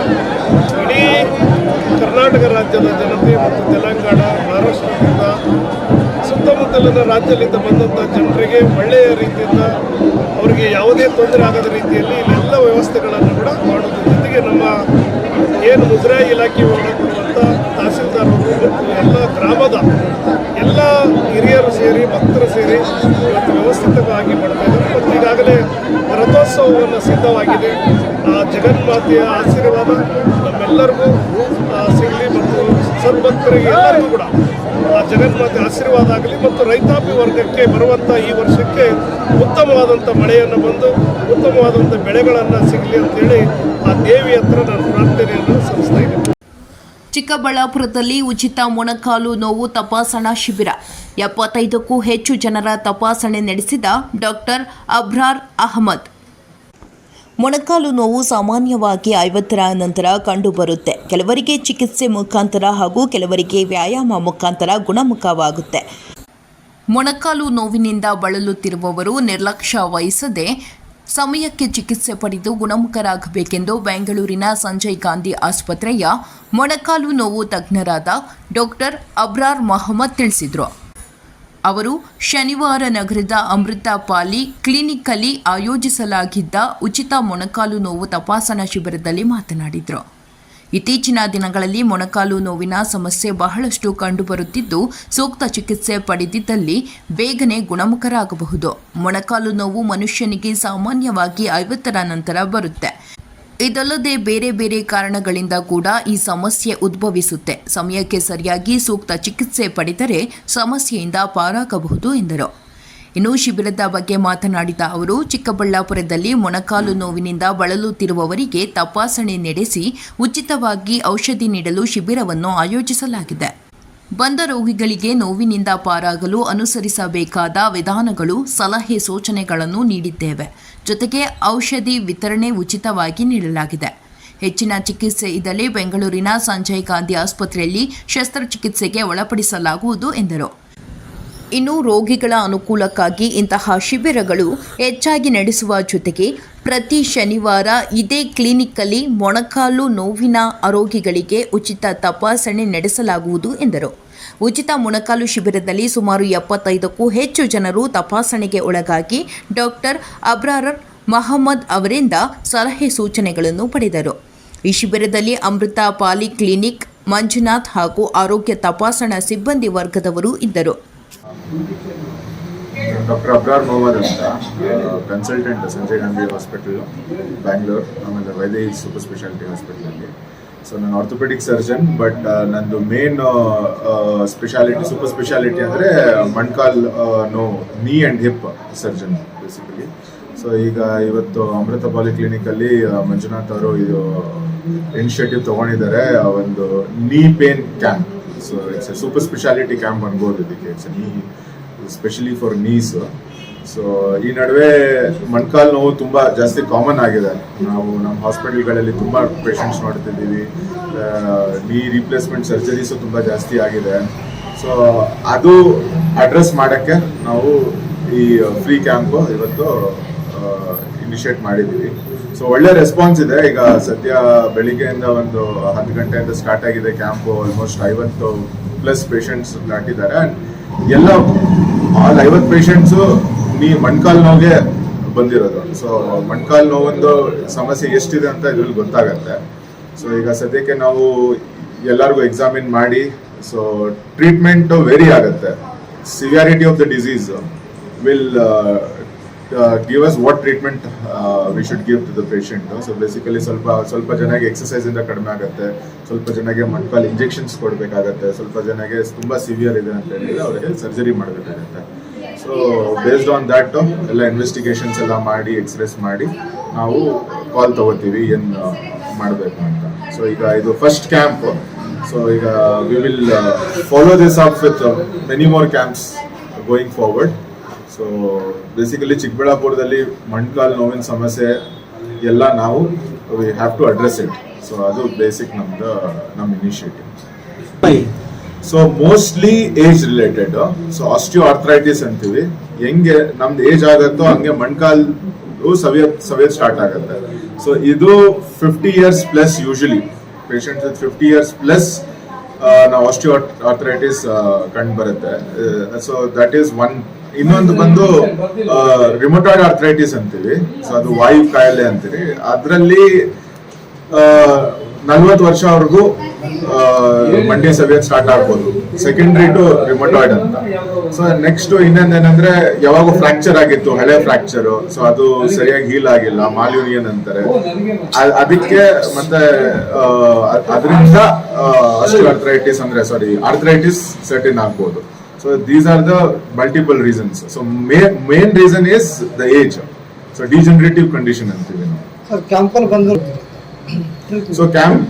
ಇಡೀ ಕರ್ನಾಟಕ ರಾಜ್ಯದ ಜನತೆ ಮತ್ತು ತೆಲಂಗಾಣ, ಮಹಾರಾಷ್ಟ್ರದಿಂದ ಸುತ್ತಮುತ್ತಲಿನ ರಾಜ್ಯದಿಂದ ಬಂದಂಥ ಜನರಿಗೆ ಒಳ್ಳೆಯ ರೀತಿಯಿಂದ ಅವರಿಗೆ ಯಾವುದೇ ತೊಂದರೆ ಆಗದ ರೀತಿಯಲ್ಲಿ ಇಲ್ಲೆಲ್ಲ ವ್ಯವಸ್ಥೆಗಳನ್ನು ಕೂಡ ಮಾಡೋದ್ರ ಜೊತೆಗೆ ನಮ್ಮ ಏನು ಮುಜರಾಯಿ ಇಲಾಖೆ ಒಳಗೊಳ್ಳುವಂಥ ತಹಸೀಲ್ದಾರ್ ಅವರು ಮತ್ತು ಎಲ್ಲ ಗ್ರಾಮದ ಎಲ್ಲ ಹಿರಿಯರು ಸೇರಿ ಭಕ್ತರು ಸೇರಿ ಇವತ್ತು ವ್ಯವಸ್ಥಿತವಾಗಿ ಮಾಡ್ತಾ ಇದ್ದಾರೆ. ಮತ್ತು ಈಗಾಗಲೇ ರಥೋತ್ಸವವನ್ನು ಸಿದ್ಧವಾಗಿದೆ. ಆ ಜಗನ್ಮಾತೆಯ ಆಶೀರ್ವಾದ ನಮ್ಮೆಲ್ಲರಿಗೂ ಸಿಗಲಿ ಮತ್ತು ಸದ್ಭಕ್ತರಿಗೆ ಎಲ್ಲರಿಗೂ ಕೂಡ ಆ ಜಗನ್ಮಾತೆ ಆಶೀರ್ವಾದ ಆಗಲಿ ಮತ್ತು ರೈತಾಪಿ ವರ್ಗಕ್ಕೆ ಬರುವಂಥ ಈ ವರ್ಷಕ್ಕೆ ಉತ್ತಮವಾದಂಥ ಮಳೆಯನ್ನು ಬಂದು ಉತ್ತಮವಾದಂಥ ಬೆಳೆಗಳನ್ನು ಸಿಗಲಿ ಅಂತೇಳಿ ಆ ದೇವಿ ಹತ್ರ ನಾನು ಪ್ರಾರ್ಥನೆಯನ್ನು ಸಲ್ಲಿಸ್ತಾ ಇದ್ದೀನಿ. ಚಿಕ್ಕಬಳ್ಳಾಪುರದಲ್ಲಿ ಉಚಿತ ಮೊಣಕಾಲು ನೋವು ತಪಾಸಣಾ ಶಿಬಿರ. 75ಕ್ಕೂ ಹೆಚ್ಚು ಜನರ ತಪಾಸಣೆ ನಡೆಸಿದ ಡಾಕ್ಟರ್ ಅಬ್ರಾರ್ ಅಹಮದ್. ಮೊಣಕಾಲು ನೋವು ಸಾಮಾನ್ಯವಾಗಿ 50ರ ನಂತರ ಕಂಡುಬರುತ್ತೆ. ಕೆಲವರಿಗೆ ಚಿಕಿತ್ಸೆ ಮುಖಾಂತರ ಹಾಗೂ ಕೆಲವರಿಗೆ ವ್ಯಾಯಾಮ ಮುಖಾಂತರ ಗುಣಮುಖವಾಗುತ್ತೆ. ಮೊಣಕಾಲು ನೋವಿನಿಂದ ಬಳಲುತ್ತಿರುವವರು ನಿರ್ಲಕ್ಷ್ಯ ವಹಿಸದೆ ಸಮಯಕ್ಕೆ ಚಿಕಿತ್ಸೆ ಪಡೆದು ಗುಣಮುಖರಾಗಬೇಕೆಂದು ಬೆಂಗಳೂರಿನ ಸಂಜಯ್ ಗಾಂಧಿ ಆಸ್ಪತ್ರೆಯ ಮೊಣಕಾಲು ನೋವು ತಜ್ಞರಾದ ಡಾಕ್ಟರ್ ಅಬ್ರಾರ್ ಮೊಹಮ್ಮದ್ ತಿಳಿಸಿದರು. ಅವರು ಶನಿವಾರ ನಗರದ ಅಮೃತ ಪಾಲಿ ಕ್ಲಿನಿಕಲ್ಲಿ ಆಯೋಜಿಸಲಾಗಿದ್ದ ಉಚಿತ ಮೊಣಕಾಲು ನೋವು ತಪಾಸಣಾ ಶಿಬಿರದಲ್ಲಿ ಮಾತನಾಡಿದರು. ಇತ್ತೀಚಿನ ದಿನಗಳಲ್ಲಿ ಮೊಣಕಾಲು ನೋವಿನ ಸಮಸ್ಯೆ ಬಹಳಷ್ಟು ಕಂಡುಬರುತ್ತಿದ್ದು ಸೂಕ್ತ ಚಿಕಿತ್ಸೆ ಪಡೆದಿದ್ದಲ್ಲಿ ಬೇಗನೆ ಗುಣಮುಖರಾಗಬಹುದು. ಮೊಣಕಾಲು ನೋವು ಮನುಷ್ಯನಿಗೆ ಸಾಮಾನ್ಯವಾಗಿ 50ರ ನಂತರ ಬರುತ್ತೆ. ಇದಲ್ಲದೆ ಬೇರೆ ಬೇರೆ ಕಾರಣಗಳಿಂದ ಕೂಡ ಈ ಸಮಸ್ಯೆ ಉದ್ಭವಿಸುತ್ತೆ. ಸಮಯಕ್ಕೆ ಸರಿಯಾಗಿ ಸೂಕ್ತ ಚಿಕಿತ್ಸೆ ಪಡೆದರೆ ಸಮಸ್ಯೆಯಿಂದ ಪಾರಾಗಬಹುದು ಎಂದರು. ಇನ್ನು ಶಿಬಿರದ ಬಗ್ಗೆ ಮಾತನಾಡಿದ ಅವರು, ಚಿಕ್ಕಬಳ್ಳಾಪುರದಲ್ಲಿ ಮೊಣಕಾಲು ನೋವಿನಿಂದ ಬಳಲುತ್ತಿರುವವರಿಗೆ ತಪಾಸಣೆ ನಡೆಸಿ ಉಚಿತವಾಗಿ ಔಷಧಿ ನೀಡಲು ಶಿಬಿರವನ್ನು ಆಯೋಜಿಸಲಾಗಿದೆ. ಬಂದ ರೋಗಿಗಳಿಗೆ ನೋವಿನಿಂದ ಪಾರಾಗಲು ಅನುಸರಿಸಬೇಕಾದ ವಿಧಾನಗಳು, ಸಲಹೆ ಸೂಚನೆಗಳನ್ನು ನೀಡಿದ್ದೇವೆ. ಜೊತೆಗೆ ಔಷಧಿ ವಿತರಣೆ ಉಚಿತವಾಗಿ ನೀಡಲಾಗಿದೆ. ಹೆಚ್ಚಿನ ಚಿಕಿತ್ಸೆ ಇದ್ದಲ್ಲಿ ಬೆಂಗಳೂರಿನ ಸಂಜಯ್ ಗಾಂಧಿ ಆಸ್ಪತ್ರೆಯಲ್ಲಿ ಶಸ್ತ್ರಚಿಕಿತ್ಸೆಗೆ ಒಳಪಡಿಸಲಾಗುವುದು ಎಂದರು. ಇನ್ನು ರೋಗಿಗಳ ಅನುಕೂಲಕ್ಕಾಗಿ ಇಂತಹ ಶಿಬಿರಗಳು ಹೆಚ್ಚಾಗಿ ನಡೆಸುವ ಜೊತೆಗೆ ಪ್ರತಿ ಶನಿವಾರ ಇದೇ ಕ್ಲಿನಿಕ್ಕಲ್ಲಿ ಮೊಣಕಾಲು ನೋವಿನ ರೋಗಿಗಳಿಗೆ ಉಚಿತ ತಪಾಸಣೆ ನಡೆಸಲಾಗುವುದು ಎಂದರು. ಉಚಿತ ಮೊಣಕಾಲು ಶಿಬಿರದಲ್ಲಿ ಸುಮಾರು 75ಕ್ಕೂ ಹೆಚ್ಚು ಜನರು ತಪಾಸಣೆಗೆ ಒಳಗಾಗಿ ಡಾಕ್ಟರ್ ಅಬ್ರಾರ್ ಮಹಮ್ಮದ್ ಅವರಿಂದ ಸಲಹೆ ಸೂಚನೆಗಳನ್ನು ಪಡೆದರು. ಈ ಶಿಬಿರದಲ್ಲಿ ಅಮೃತ ಪಾಲಿ ಕ್ಲಿನಿಕ್ ಮಂಜುನಾಥ್ ಹಾಗೂ ಆರೋಗ್ಯ ತಪಾಸಣಾ ಸಿಬ್ಬಂದಿ ವರ್ಗದವರು ಇದ್ದರು. ಡಾಕ್ಟರ್ ಅಬ್ರಾರ್ ಮೊಹಮ್ಮದ್ ಅಂತ, ಕನ್ಸಲ್ಟೆಂಟ್ ಸಂಜಯ್ ಗಾಂಧಿ ಹಾಸ್ಪಿಟಲ್ ಬ್ಯಾಂಗ್ಳೂರ್, ಆಮೇಲೆ ವೈದೇಹಿ ಸೂಪರ್ ಸ್ಪೆಷಾಲಿಟಿ ಹಾಸ್ಪಿಟಲಲ್ಲಿ. ಸೊ ನಾನು ಆರ್ಥೋಪೆಡಿಕ್ ಸರ್ಜನ್, ಬಟ್ ನಂದು ಮೇನ್ ಸ್ಪೆಷಾಲಿಟಿ ಸೂಪರ್ ಸ್ಪೆಷಾಲಿಟಿ ಅಂದರೆ ಮೊಣಕಾಲ್ ನೋವು, ನೀ and hip surgeon basically. So ಈಗ ಇವತ್ತು ಅಮೃತ ಪಾಲಿ ಕ್ಲಿನಿಕಲ್ಲಿ ಮಂಜುನಾಥ್ ಅವರು ಇದು ಇನಿಷಿಯೇಟಿವ್ ತೊಗೊಂಡಿದ್ದಾರೆ, ಒಂದು ನೀ pain camp. So it's A super speciality camp ಅನ್ಬೋದು ಇದಕ್ಕೆ. ಇಟ್ಸ್ ನೀ ಸ್ಪೆಷಲಿ ಫಾರ್ ನೀಸ್. ಸೊ ಈ ನಡುವೆ ಮೊಣಕಾಲು ನೋವು ತುಂಬ ಜಾಸ್ತಿ ಕಾಮನ್ ಆಗಿದೆ. ನಾವು ನಮ್ಮ ಹಾಸ್ಪಿಟಲ್ಗಳಲ್ಲಿ ತುಂಬ ಪೇಷಂಟ್ಸ್ ನೋಡ್ತಿದ್ದೀವಿ. ನೀ ರೀಪ್ಲೇಸ್ಮೆಂಟ್ ಸರ್ಜರೀಸು ತುಂಬ ಜಾಸ್ತಿ ಆಗಿದೆ. ಸೊ ಅದು ಅಡ್ರೆಸ್ ಮಾಡೋಕ್ಕೆ ನಾವು ಈ ಫ್ರೀ ಕ್ಯಾಂಪು ಇವತ್ತು ಇನಿಷಿಯೇಟ್ ಮಾಡಿದ್ದೀವಿ. ಸೊ ಒಳ್ಳೆ ರೆಸ್ಪಾನ್ಸ್ ಇದೆ. ಈಗ ಸದ್ಯ ಬೆಳಿಗ್ಗೆಯಿಂದ ಒಂದು 10 ಗಂಟೆಯಿಂದ ಸ್ಟಾರ್ಟ್ ಆಗಿದೆ ಕ್ಯಾಂಪು. Almost 50+ patients ದಾಟಿದ್ದಾರೆ. ಎಲ್ಲ ಆಲ್ 50 ಪೇಷಂಟ್ಸು ಮೊಣಕಾಲು ನೋವಿಗೆ ಬಂದಿರೋದು. ಸೊ ಮೊಣಕಾಲು ನೋವೊಂದು ಸಮಸ್ಯೆ ಎಷ್ಟಿದೆ ಅಂತ ಇದ್ರಲ್ಲಿ ಗೊತ್ತಾಗತ್ತೆ. ಸೊ ಈಗ ಸದ್ಯಕ್ಕೆ ನಾವು ಎಲ್ಲರಿಗೂ ಎಕ್ಸಾಮಿನ್ ಮಾಡಿ, ಸೊ ಟ್ರೀಟ್ಮೆಂಟು ವೇರಿ ಆಗುತ್ತೆ. Severity of the disease will give us what treatment we should give to the patient. So basically ಸ್ವಲ್ಪ ಜನಕ್ಕೆ ಎಕ್ಸಸೈಸ್ ಇಂದ ಕಡಿಮೆ ಆಗುತ್ತೆ, ಸ್ವಲ್ಪ ಜನಕ್ಕೆ ಮೊಣಕಾಲು ಇಂಜೆಕ್ಷನ್ಸ್ ಕೊಡಬೇಕಾಗತ್ತೆ, ಸ್ವಲ್ಪ ಜನಕ್ಕೆ ತುಂಬ ಸಿವಿಯರ್ ಇದೆ ಅಂತ ಹೇಳಿದ್ರೆ ಅವರಿಗೆ ಸರ್ಜರಿ ಮಾಡಬೇಕಾಗತ್ತೆ. ಸೊ ಬೇಸ್ಡ್ ಆನ್ ದ್ಯಾಟ್ ಎಲ್ಲ ಇನ್ವೆಸ್ಟಿಗೇಷನ್ಸ್ ಎಲ್ಲ ಮಾಡಿ, ಎಕ್ಸ್ರೇಸ್ ಮಾಡಿ ನಾವು ಕಾಲ್ ತಗೋತೀವಿ ಏನು ಮಾಡಬೇಕು ಅಂತ. ಸೊ ಈಗ ಇದು ಫಸ್ಟ್ ಕ್ಯಾಂಪ್. ಸೊ ಈಗ we will follow this up with many more camps going forward. So basically ಚಿಕ್ಕಬಳ್ಳಾಪುರದಲ್ಲಿ ಮೊಣಕಾಲು ನೋವಿನ ಸಮಸ್ಯೆ ಎಲ್ಲ ನಾವು we have to address it. So ಅದು ಬೇಸಿಕ್ ನಮ್ಮ initiative. So mostly age related. So osteoarthritis ಅಂತೀವಿ. ಹೆಂಗೆ ನಮ್ದು ಏಜ್ ಆಗುತ್ತೋ ಹಂಗೆ ಮೊಣಕಾಲು ಸವಿಯೋದು ಸ್ಟಾರ್ಟ್ ಆಗುತ್ತೆ. ಸೊ ಇದು 50 years plus, usually patients with 50 years plus ನಾವು ಆಸ್ಟಿಯೋ ಆರ್ಥರೈಟಿಸ್ ಕಂಡು ಬರುತ್ತೆ. So that is one. ಇನ್ನೊಂದು ಬಂದು ರಿಮೊಟಾಯ್ಡ್ ಆರ್ಥರೈಟಿಸ್ ಅಂತೀವಿ. ಸೊ ಅದು ವಾಯು ಕಾಯಿಲೆ ಅಂತೀವಿ. ಅದರಲ್ಲಿ 40 ವರ್ಷವರೆಗೂ ಮಂಡಿ ಸವಿಯೋದು ಸ್ಟಾರ್ಟ್ ಆಗ್ಬೋದು. ಸೆಕೆಂಡ್ರಿ ಟು ರಿಮೊಟಾಯ್ಡ್ ಅಂತ. ಸೊ ನೆಕ್ಸ್ಟ್ ಇನ್ನೊಂದೇನಂದ್ರೆ ಯಾವಾಗ ಫ್ರಾಕ್ಚರ್ ಆಗಿತ್ತು, ಹಳೆ ಫ್ರಾಕ್ಚರು, ಸೊ ಅದು ಸರಿಯಾಗಿ ಹೀಲ್ ಆಗಿಲ್ಲ, ಮಾಲ್ಯೂನಿಯನ್ ಅಂತಾರೆ. ಅದಕ್ಕೆ ಮತ್ತೆ ಅದರಿಂದ ಆರ್ಥರೈಟಿಸ್ ಅಂದ್ರೆ ಆರ್ಥರೈಟಿಸ್ ಸರ್ಟಿನ್ ಆಗ್ಬೋದು. So these are the multiple reasons. So main reason is the age. So degenerative condition ಅಂತೀವಿ ನಾವು. ಸರ್ ಕ್ಯಾಂಪಲ್ಲಿ ಬಂದು ಸೊ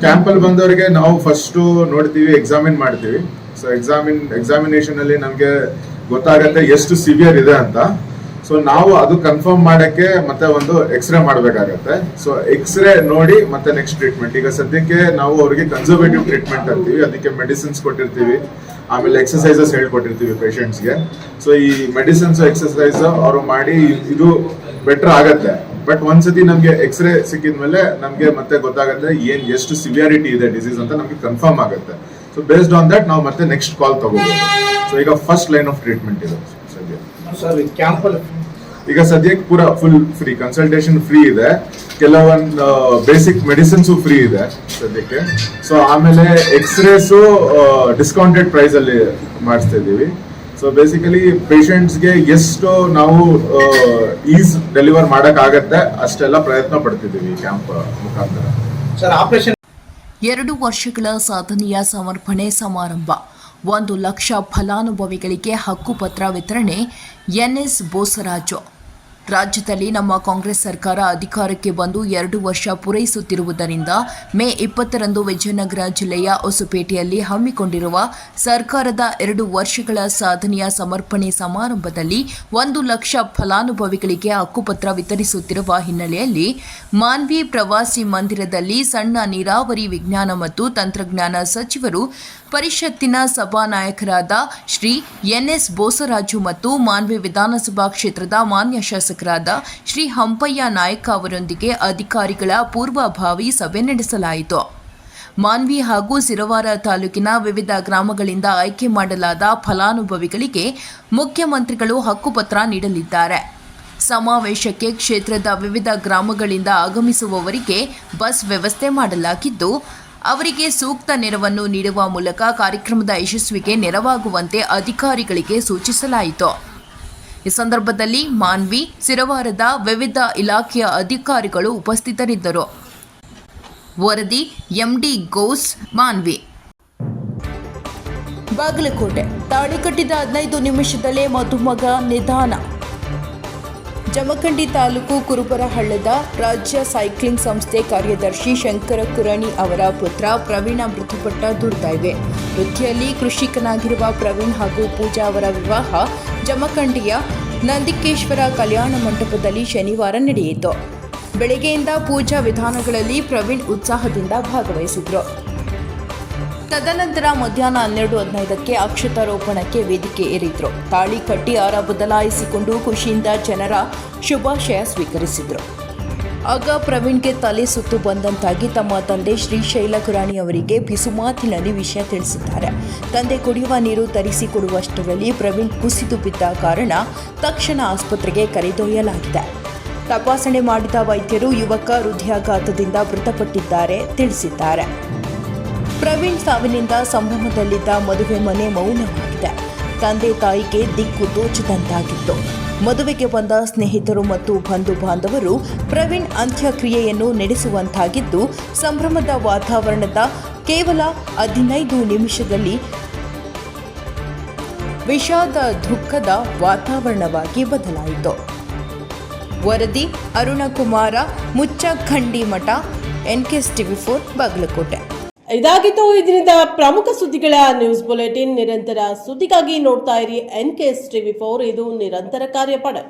ಕ್ಯಾಂಪಲ್ಲಿ ಬಂದವರಿಗೆ ನಾವು ಫಸ್ಟ್ ನೋಡ್ತೀವಿ, ಎಕ್ಸಾಮಿನ್ ಮಾಡ್ತೀವಿ. ಸೊ ಎಕ್ಸಾಮಿನೇಷನ್ ಅಲ್ಲಿ ನಮಗೆ ಗೊತ್ತಾಗತ್ತೆ ಎಷ್ಟು ಸಿವಿಯರ್ ಇದೆ ಅಂತ. ಸೊ ನಾವು ಅದು ಕನ್ಫರ್ಮ್ ಮಾಡಕ್ಕೆ ಮತ್ತೆ ಒಂದು ಎಕ್ಸ್ರೇ ಮಾಡಬೇಕಾಗತ್ತೆ. ಸೊ ಎಕ್ಸ್ರೇ ನೋಡಿ ಮತ್ತೆ ನೆಕ್ಸ್ಟ್ ಟ್ರೀಟ್ಮೆಂಟ್. ಈಗ ಸದ್ಯಕ್ಕೆ ನಾವು ಅವ್ರಿಗೆ ಕನ್ಸರ್ವೇಟಿವ್ ಟ್ರೀಟ್ಮೆಂಟ್ ಅಂತೀವಿ. ಅದಕ್ಕೆ ಮೆಡಿಸಿನ್ಸ್ ಕೊಟ್ಟಿರ್ತೀವಿ, ಆಮೇಲೆ ಎಕ್ಸಸೈಸಸ್ ಹೇಳ್ಕೊಟ್ಟಿರ್ತೀವಿ ಪೇಷಂಟ್ಸ್ಗೆ. ಸೊ ಈ ಮೆಡಿಸಿನ್ಸ್ ಎಕ್ಸಸೈಸ್ ಅವರು ಮಾಡಿ ಇದು ಬೆಟರ್ ಆಗತ್ತೆ. ಬಟ್ ಒಂದ್ಸತಿ ನಮಗೆ ಎಕ್ಸ್ರೇ ಸಿಕ್ಕಿದ್ಮೇಲೆ ನಮಗೆ ಮತ್ತೆ ಗೊತ್ತಾಗುತ್ತೆ ಎಷ್ಟು ಸಿವಿಯಾರಿಟಿ ಇದೆ ಡಿಸೀಸ್ ಅಂತ ನಮಗೆ ಕನ್ಫರ್ಮ್ ಆಗುತ್ತೆ. ಸೊ ಬೇಸ್ಡ್ ಆನ್ ದಟ್ ನಾವು ಮತ್ತೆ ನೆಕ್ಸ್ಟ್ ಕಾಲ್ ತಗೋಬಹುದು. ಸೊ ಈಗ ಫಸ್ಟ್ ಲೈನ್ ಆಫ್ ಟ್ರೀಟ್ಮೆಂಟ್ ಇದೆ ಸದ್ಯ. ಸರ್ ಕ್ಯಾಂಪಲ್ಲಿ ಈಗ ಸದ್ಯಕ್ಕೆ ಪೂರ ಫುಲ್ ಫ್ರೀ ಕನ್ಸಲ್ಟೇಷನ್ ಫ್ರೀ ಇದೆ, ಕೆಲವೊಂದು ಬೇಸಿಕ್ ಮೆಡಿಸಿನ್ಸು ಫ್ರೀ ಇದೆ ಸದ್ಯಕ್ಕೆ. ಸೊ ಆಮೇಲೆ ಎಕ್ಸ್ರೇಸು ಡಿಸ್ಕೌಂಟೆಡ್ ಪ್ರೈಸ್ ಅಲ್ಲಿ ಮಾಡಿಸ್ತಾ ಇದ್ದೀವಿ. ಸೊ ಬೇಸಿಕಲಿ ಪೇಷಂಟ್ಸ್ಗೆ ಎಷ್ಟು ನಾವು ಈಸ್ ಡೆಲಿವರ್ ಮಾಡೋಕ್ಕಾಗತ್ತೆ ಅಷ್ಟೆಲ್ಲ ಪ್ರಯತ್ನ ಪಡ್ತಿದ್ದೀವಿ ಈ ಕ್ಯಾಂಪ್ ಮುಖಾಂತರ. 2 ವರ್ಷಗಳ ಸಾಧನೆಯ ಸಮರ್ಪಣೆ ಸಮಾರಂಭ, 1 ಲಕ್ಷ ಫಲಾನುಭವಿಗಳಿಗೆ ಹಕ್ಕುಪತ್ರ ವಿತರಣೆ. ಎನ್ಎಸ್ ಬೋಸರಾಜು. ರಾಜ್ಯದಲ್ಲಿ ನಮ್ಮ ಕಾಂಗ್ರೆಸ್ ಸರ್ಕಾರ ಅಧಿಕಾರಕ್ಕೆ ಬಂದು 2 ವರ್ಷ ಪೂರೈಸುತ್ತಿರುವುದರಿಂದ ಮೇ 20ರಂದು ವಿಜಯನಗರ ಜಿಲ್ಲೆಯ ಹೊಸಪೇಟೆಯಲ್ಲಿ ಹಮ್ಮಿಕೊಂಡಿರುವ ಸರ್ಕಾರದ 2 ವರ್ಷಗಳ ಸಾಧನೆಯ ಸಮರ್ಪಣೆ ಸಮಾರಂಭದಲ್ಲಿ 1 ಲಕ್ಷ ಫಲಾನುಭವಿಗಳಿಗೆ ಹಕ್ಕುಪತ್ರ ವಿತರಿಸುತ್ತಿರುವ ಹಿನ್ನೆಲೆಯಲ್ಲಿ ಮಾನ್ವಿ ಪ್ರವಾಸಿ ಮಂದಿರದಲ್ಲಿ ಸಣ್ಣ ನೀರಾವರಿ ವಿಜ್ಞಾನ ಮತ್ತು ತಂತ್ರಜ್ಞಾನ ಸಚಿವರು, ಪರಿಷತ್ತಿನ ಸಭಾನಾಯಕರಾದ ಶ್ರೀ ಎನ್ಎಸ್ ಬೋಸರಾಜು ಮತ್ತು ಮಾನ್ವಿ ವಿಧಾನಸಭಾ ಕ್ಷೇತ್ರದ ಮಾನ್ಯ ಶಾಸಕರಾದ ಶ್ರೀ ಹಂಪಯ್ಯ ನಾಯಕ ಅವರೊಂದಿಗೆ ಅಧಿಕಾರಿಗಳ ಪೂರ್ವಭಾವಿ ಸಭೆ ನಡೆಸಲಾಯಿತು. ಮಾನ್ವಿ ಹಾಗೂ ಸಿರವಾರ ತಾಲೂಕಿನ ವಿವಿಧ ಗ್ರಾಮಗಳಿಂದ ಆಯ್ಕೆ ಮಾಡಲಾದ ಫಲಾನುಭವಿಗಳಿಗೆ ಮುಖ್ಯಮಂತ್ರಿಗಳು ಹಕ್ಕುಪತ್ರ ನೀಡಲಿದ್ದಾರೆ. ಸಮಾವೇಶಕ್ಕೆ ಕ್ಷೇತ್ರದ ವಿವಿಧ ಗ್ರಾಮಗಳಿಂದ ಆಗಮಿಸುವವರಿಗೆ ಬಸ್ ವ್ಯವಸ್ಥೆ ಮಾಡಲಾಗಿದ್ದು, ಅವರಿಗೆ ಸೂಕ್ತ ನೆರವನ್ನು ನೀಡುವ ಮೂಲಕ ಕಾರ್ಯಕ್ರಮದ ಯಶಸ್ವಿಗೆ ನೆರವಾಗುವಂತೆ ಅಧಿಕಾರಿಗಳಿಗೆ ಸೂಚಿಸಲಾಯಿತು. ಈ ಸಂದರ್ಭದಲ್ಲಿ ಮಾನ್ವಿ, ಸಿರವಾರದ ವಿವಿಧ ಇಲಾಖೆಯ ಅಧಿಕಾರಿಗಳು ಉಪಸ್ಥಿತರಿದ್ದರು. ವರದಿ ಎಂಡಿ ಗೋಸ್, ಮಾನ್ವಿ. ಬಾಗಲಕೋಟೆ. ತಾಳಿ ಕಟ್ಟಿದ 15 ನಿಮಿಷದಲ್ಲೇ ಮದುಮಗ ನಿಧನ. ಜಮಖಂಡಿ ತಾಲೂಕು ಕುರುಬರಹಳ್ಳದ ರಾಜ್ಯ ಸೈಕ್ಲಿಂಗ್ ಸಂಸ್ಥೆ ಕಾರ್ಯದರ್ಶಿ ಶಂಕರ ಕುರಣಿ ಅವರ ಪುತ್ರ ಪ್ರವೀಣ ಮೃತಪಟ್ಟ ದುರ್ದೈವೆ. ವೃತ್ತಿಯಲ್ಲಿ ಕೃಷಿಕನಾಗಿರುವ ಪ್ರವೀಣ್ ಹಾಗೂ ಪೂಜಾ ಅವರ ವಿವಾಹ ಜಮಖಂಡಿಯ ನಂದಿಕೇಶ್ವರ ಕಲ್ಯಾಣ ಮಂಟಪದಲ್ಲಿ ಶನಿವಾರ ನಡೆಯಿತು. ಬೆಳಗ್ಗೆಯಿಂದ ಪೂಜಾ ವಿಧಾನಗಳಲ್ಲಿ ಪ್ರವೀಣ್ ಉತ್ಸಾಹದಿಂದ ಭಾಗವಹಿಸಿದ್ರು. ತದನಂತರ ಮಧ್ಯಾಹ್ನ 12:15ಕ್ಕೆ ಅಕ್ಷತಾರೋಪಣಕ್ಕೆ ವೇದಿಕೆ ಏರಿದ್ರು. ತಾಳಿ ಕಟ್ಟಿ ಹಾರ ಬದಲಾಯಿಸಿಕೊಂಡು ಖುಷಿಯಿಂದ ಜನರ ಶುಭಾಶಯ ಸ್ವೀಕರಿಸಿದ್ರು. ಆಗ ಪ್ರವೀಣ್ಗೆ ತಲೆ ಸುತ್ತು ಬಂದಂತಾಗಿ ತಮ್ಮ ತಂದೆ ಶ್ರೀಶೈಲ ಕುರಾಣಿ ಅವರಿಗೆ ಪಿಸುಮಾತಿನಲ್ಲಿ ವಿಷಯ ತಿಳಿಸಿದ್ದಾರೆ. ತಂದೆ ಕುಡಿಯುವ ನೀರು ತರಿಸಿಕೊಡುವಷ್ಟರಲ್ಲಿ ಪ್ರವೀಣ್ ಕುಸಿದು ಬಿದ್ದ ಕಾರಣ ತಕ್ಷಣ ಆಸ್ಪತ್ರೆಗೆ ಕರೆದೊಯ್ಯಲಾಗಿದೆ. ತಪಾಸಣೆ ಮಾಡಿದ ವೈದ್ಯರು ಯುವಕ ಹೃದಯಾಘಾತದಿಂದ ಮೃತಪಟ್ಟಿದ್ದಾರೆ ತಿಳಿಸಿದ್ದಾರೆ. ಪ್ರವೀಣ್ ಸಾವಿನಿಂದ ಸಂಭ್ರಮದಲ್ಲಿದ್ದ ಮದುವೆ ಮನೆ ಮೌನವಾಗಿದೆ. ತಂದೆ ತಾಯಿಗೆ ದಿಕ್ಕು ತೋಚದಂತಾಗಿತ್ತು. ಮದುವೆಗೆ ಬಂದ ಸ್ನೇಹಿತರು ಮತ್ತು ಬಂಧು ಬಾಂಧವರು ಪ್ರವೀಣ್ ಅಂತ್ಯಕ್ರಿಯೆಯನ್ನು ನಡೆಸುವಂತಾಗಿದ್ದು, ಸಂಭ್ರಮದ ವಾತಾವರಣದ ಕೇವಲ 15 ನಿಮಿಷದಲ್ಲಿ ವಿಷಾದ ದುಃಖದ ವಾತಾವರಣವಾಗಿ ಬದಲಾಯಿತು. ವರದಿ ಅರುಣಕುಮಾರ, ಮುಚ್ಚಖಂಡಿಮಠ, ಎನ್ಕೆಎಸ್ ಟಿವಿ4, ಬಾಗಲಕೋಟೆ. ಇದಾಗಿತ್ತು ಈ ದಿನದ ಪ್ರಮುಖ ಸುದ್ದಿಗಳ ನ್ಯೂಸ್ ಬುಲೆಟಿನ್. ನಿರಂತರ ಸುದ್ದಿಗಾಗಿ ನೋಡ್ತಾ ಇರಿ ಎನ್ಕೆಎಸ್ ಟಿವಿ4, ಇದು ನಿರಂತರ ಕಾರ್ಯಪಡೆ.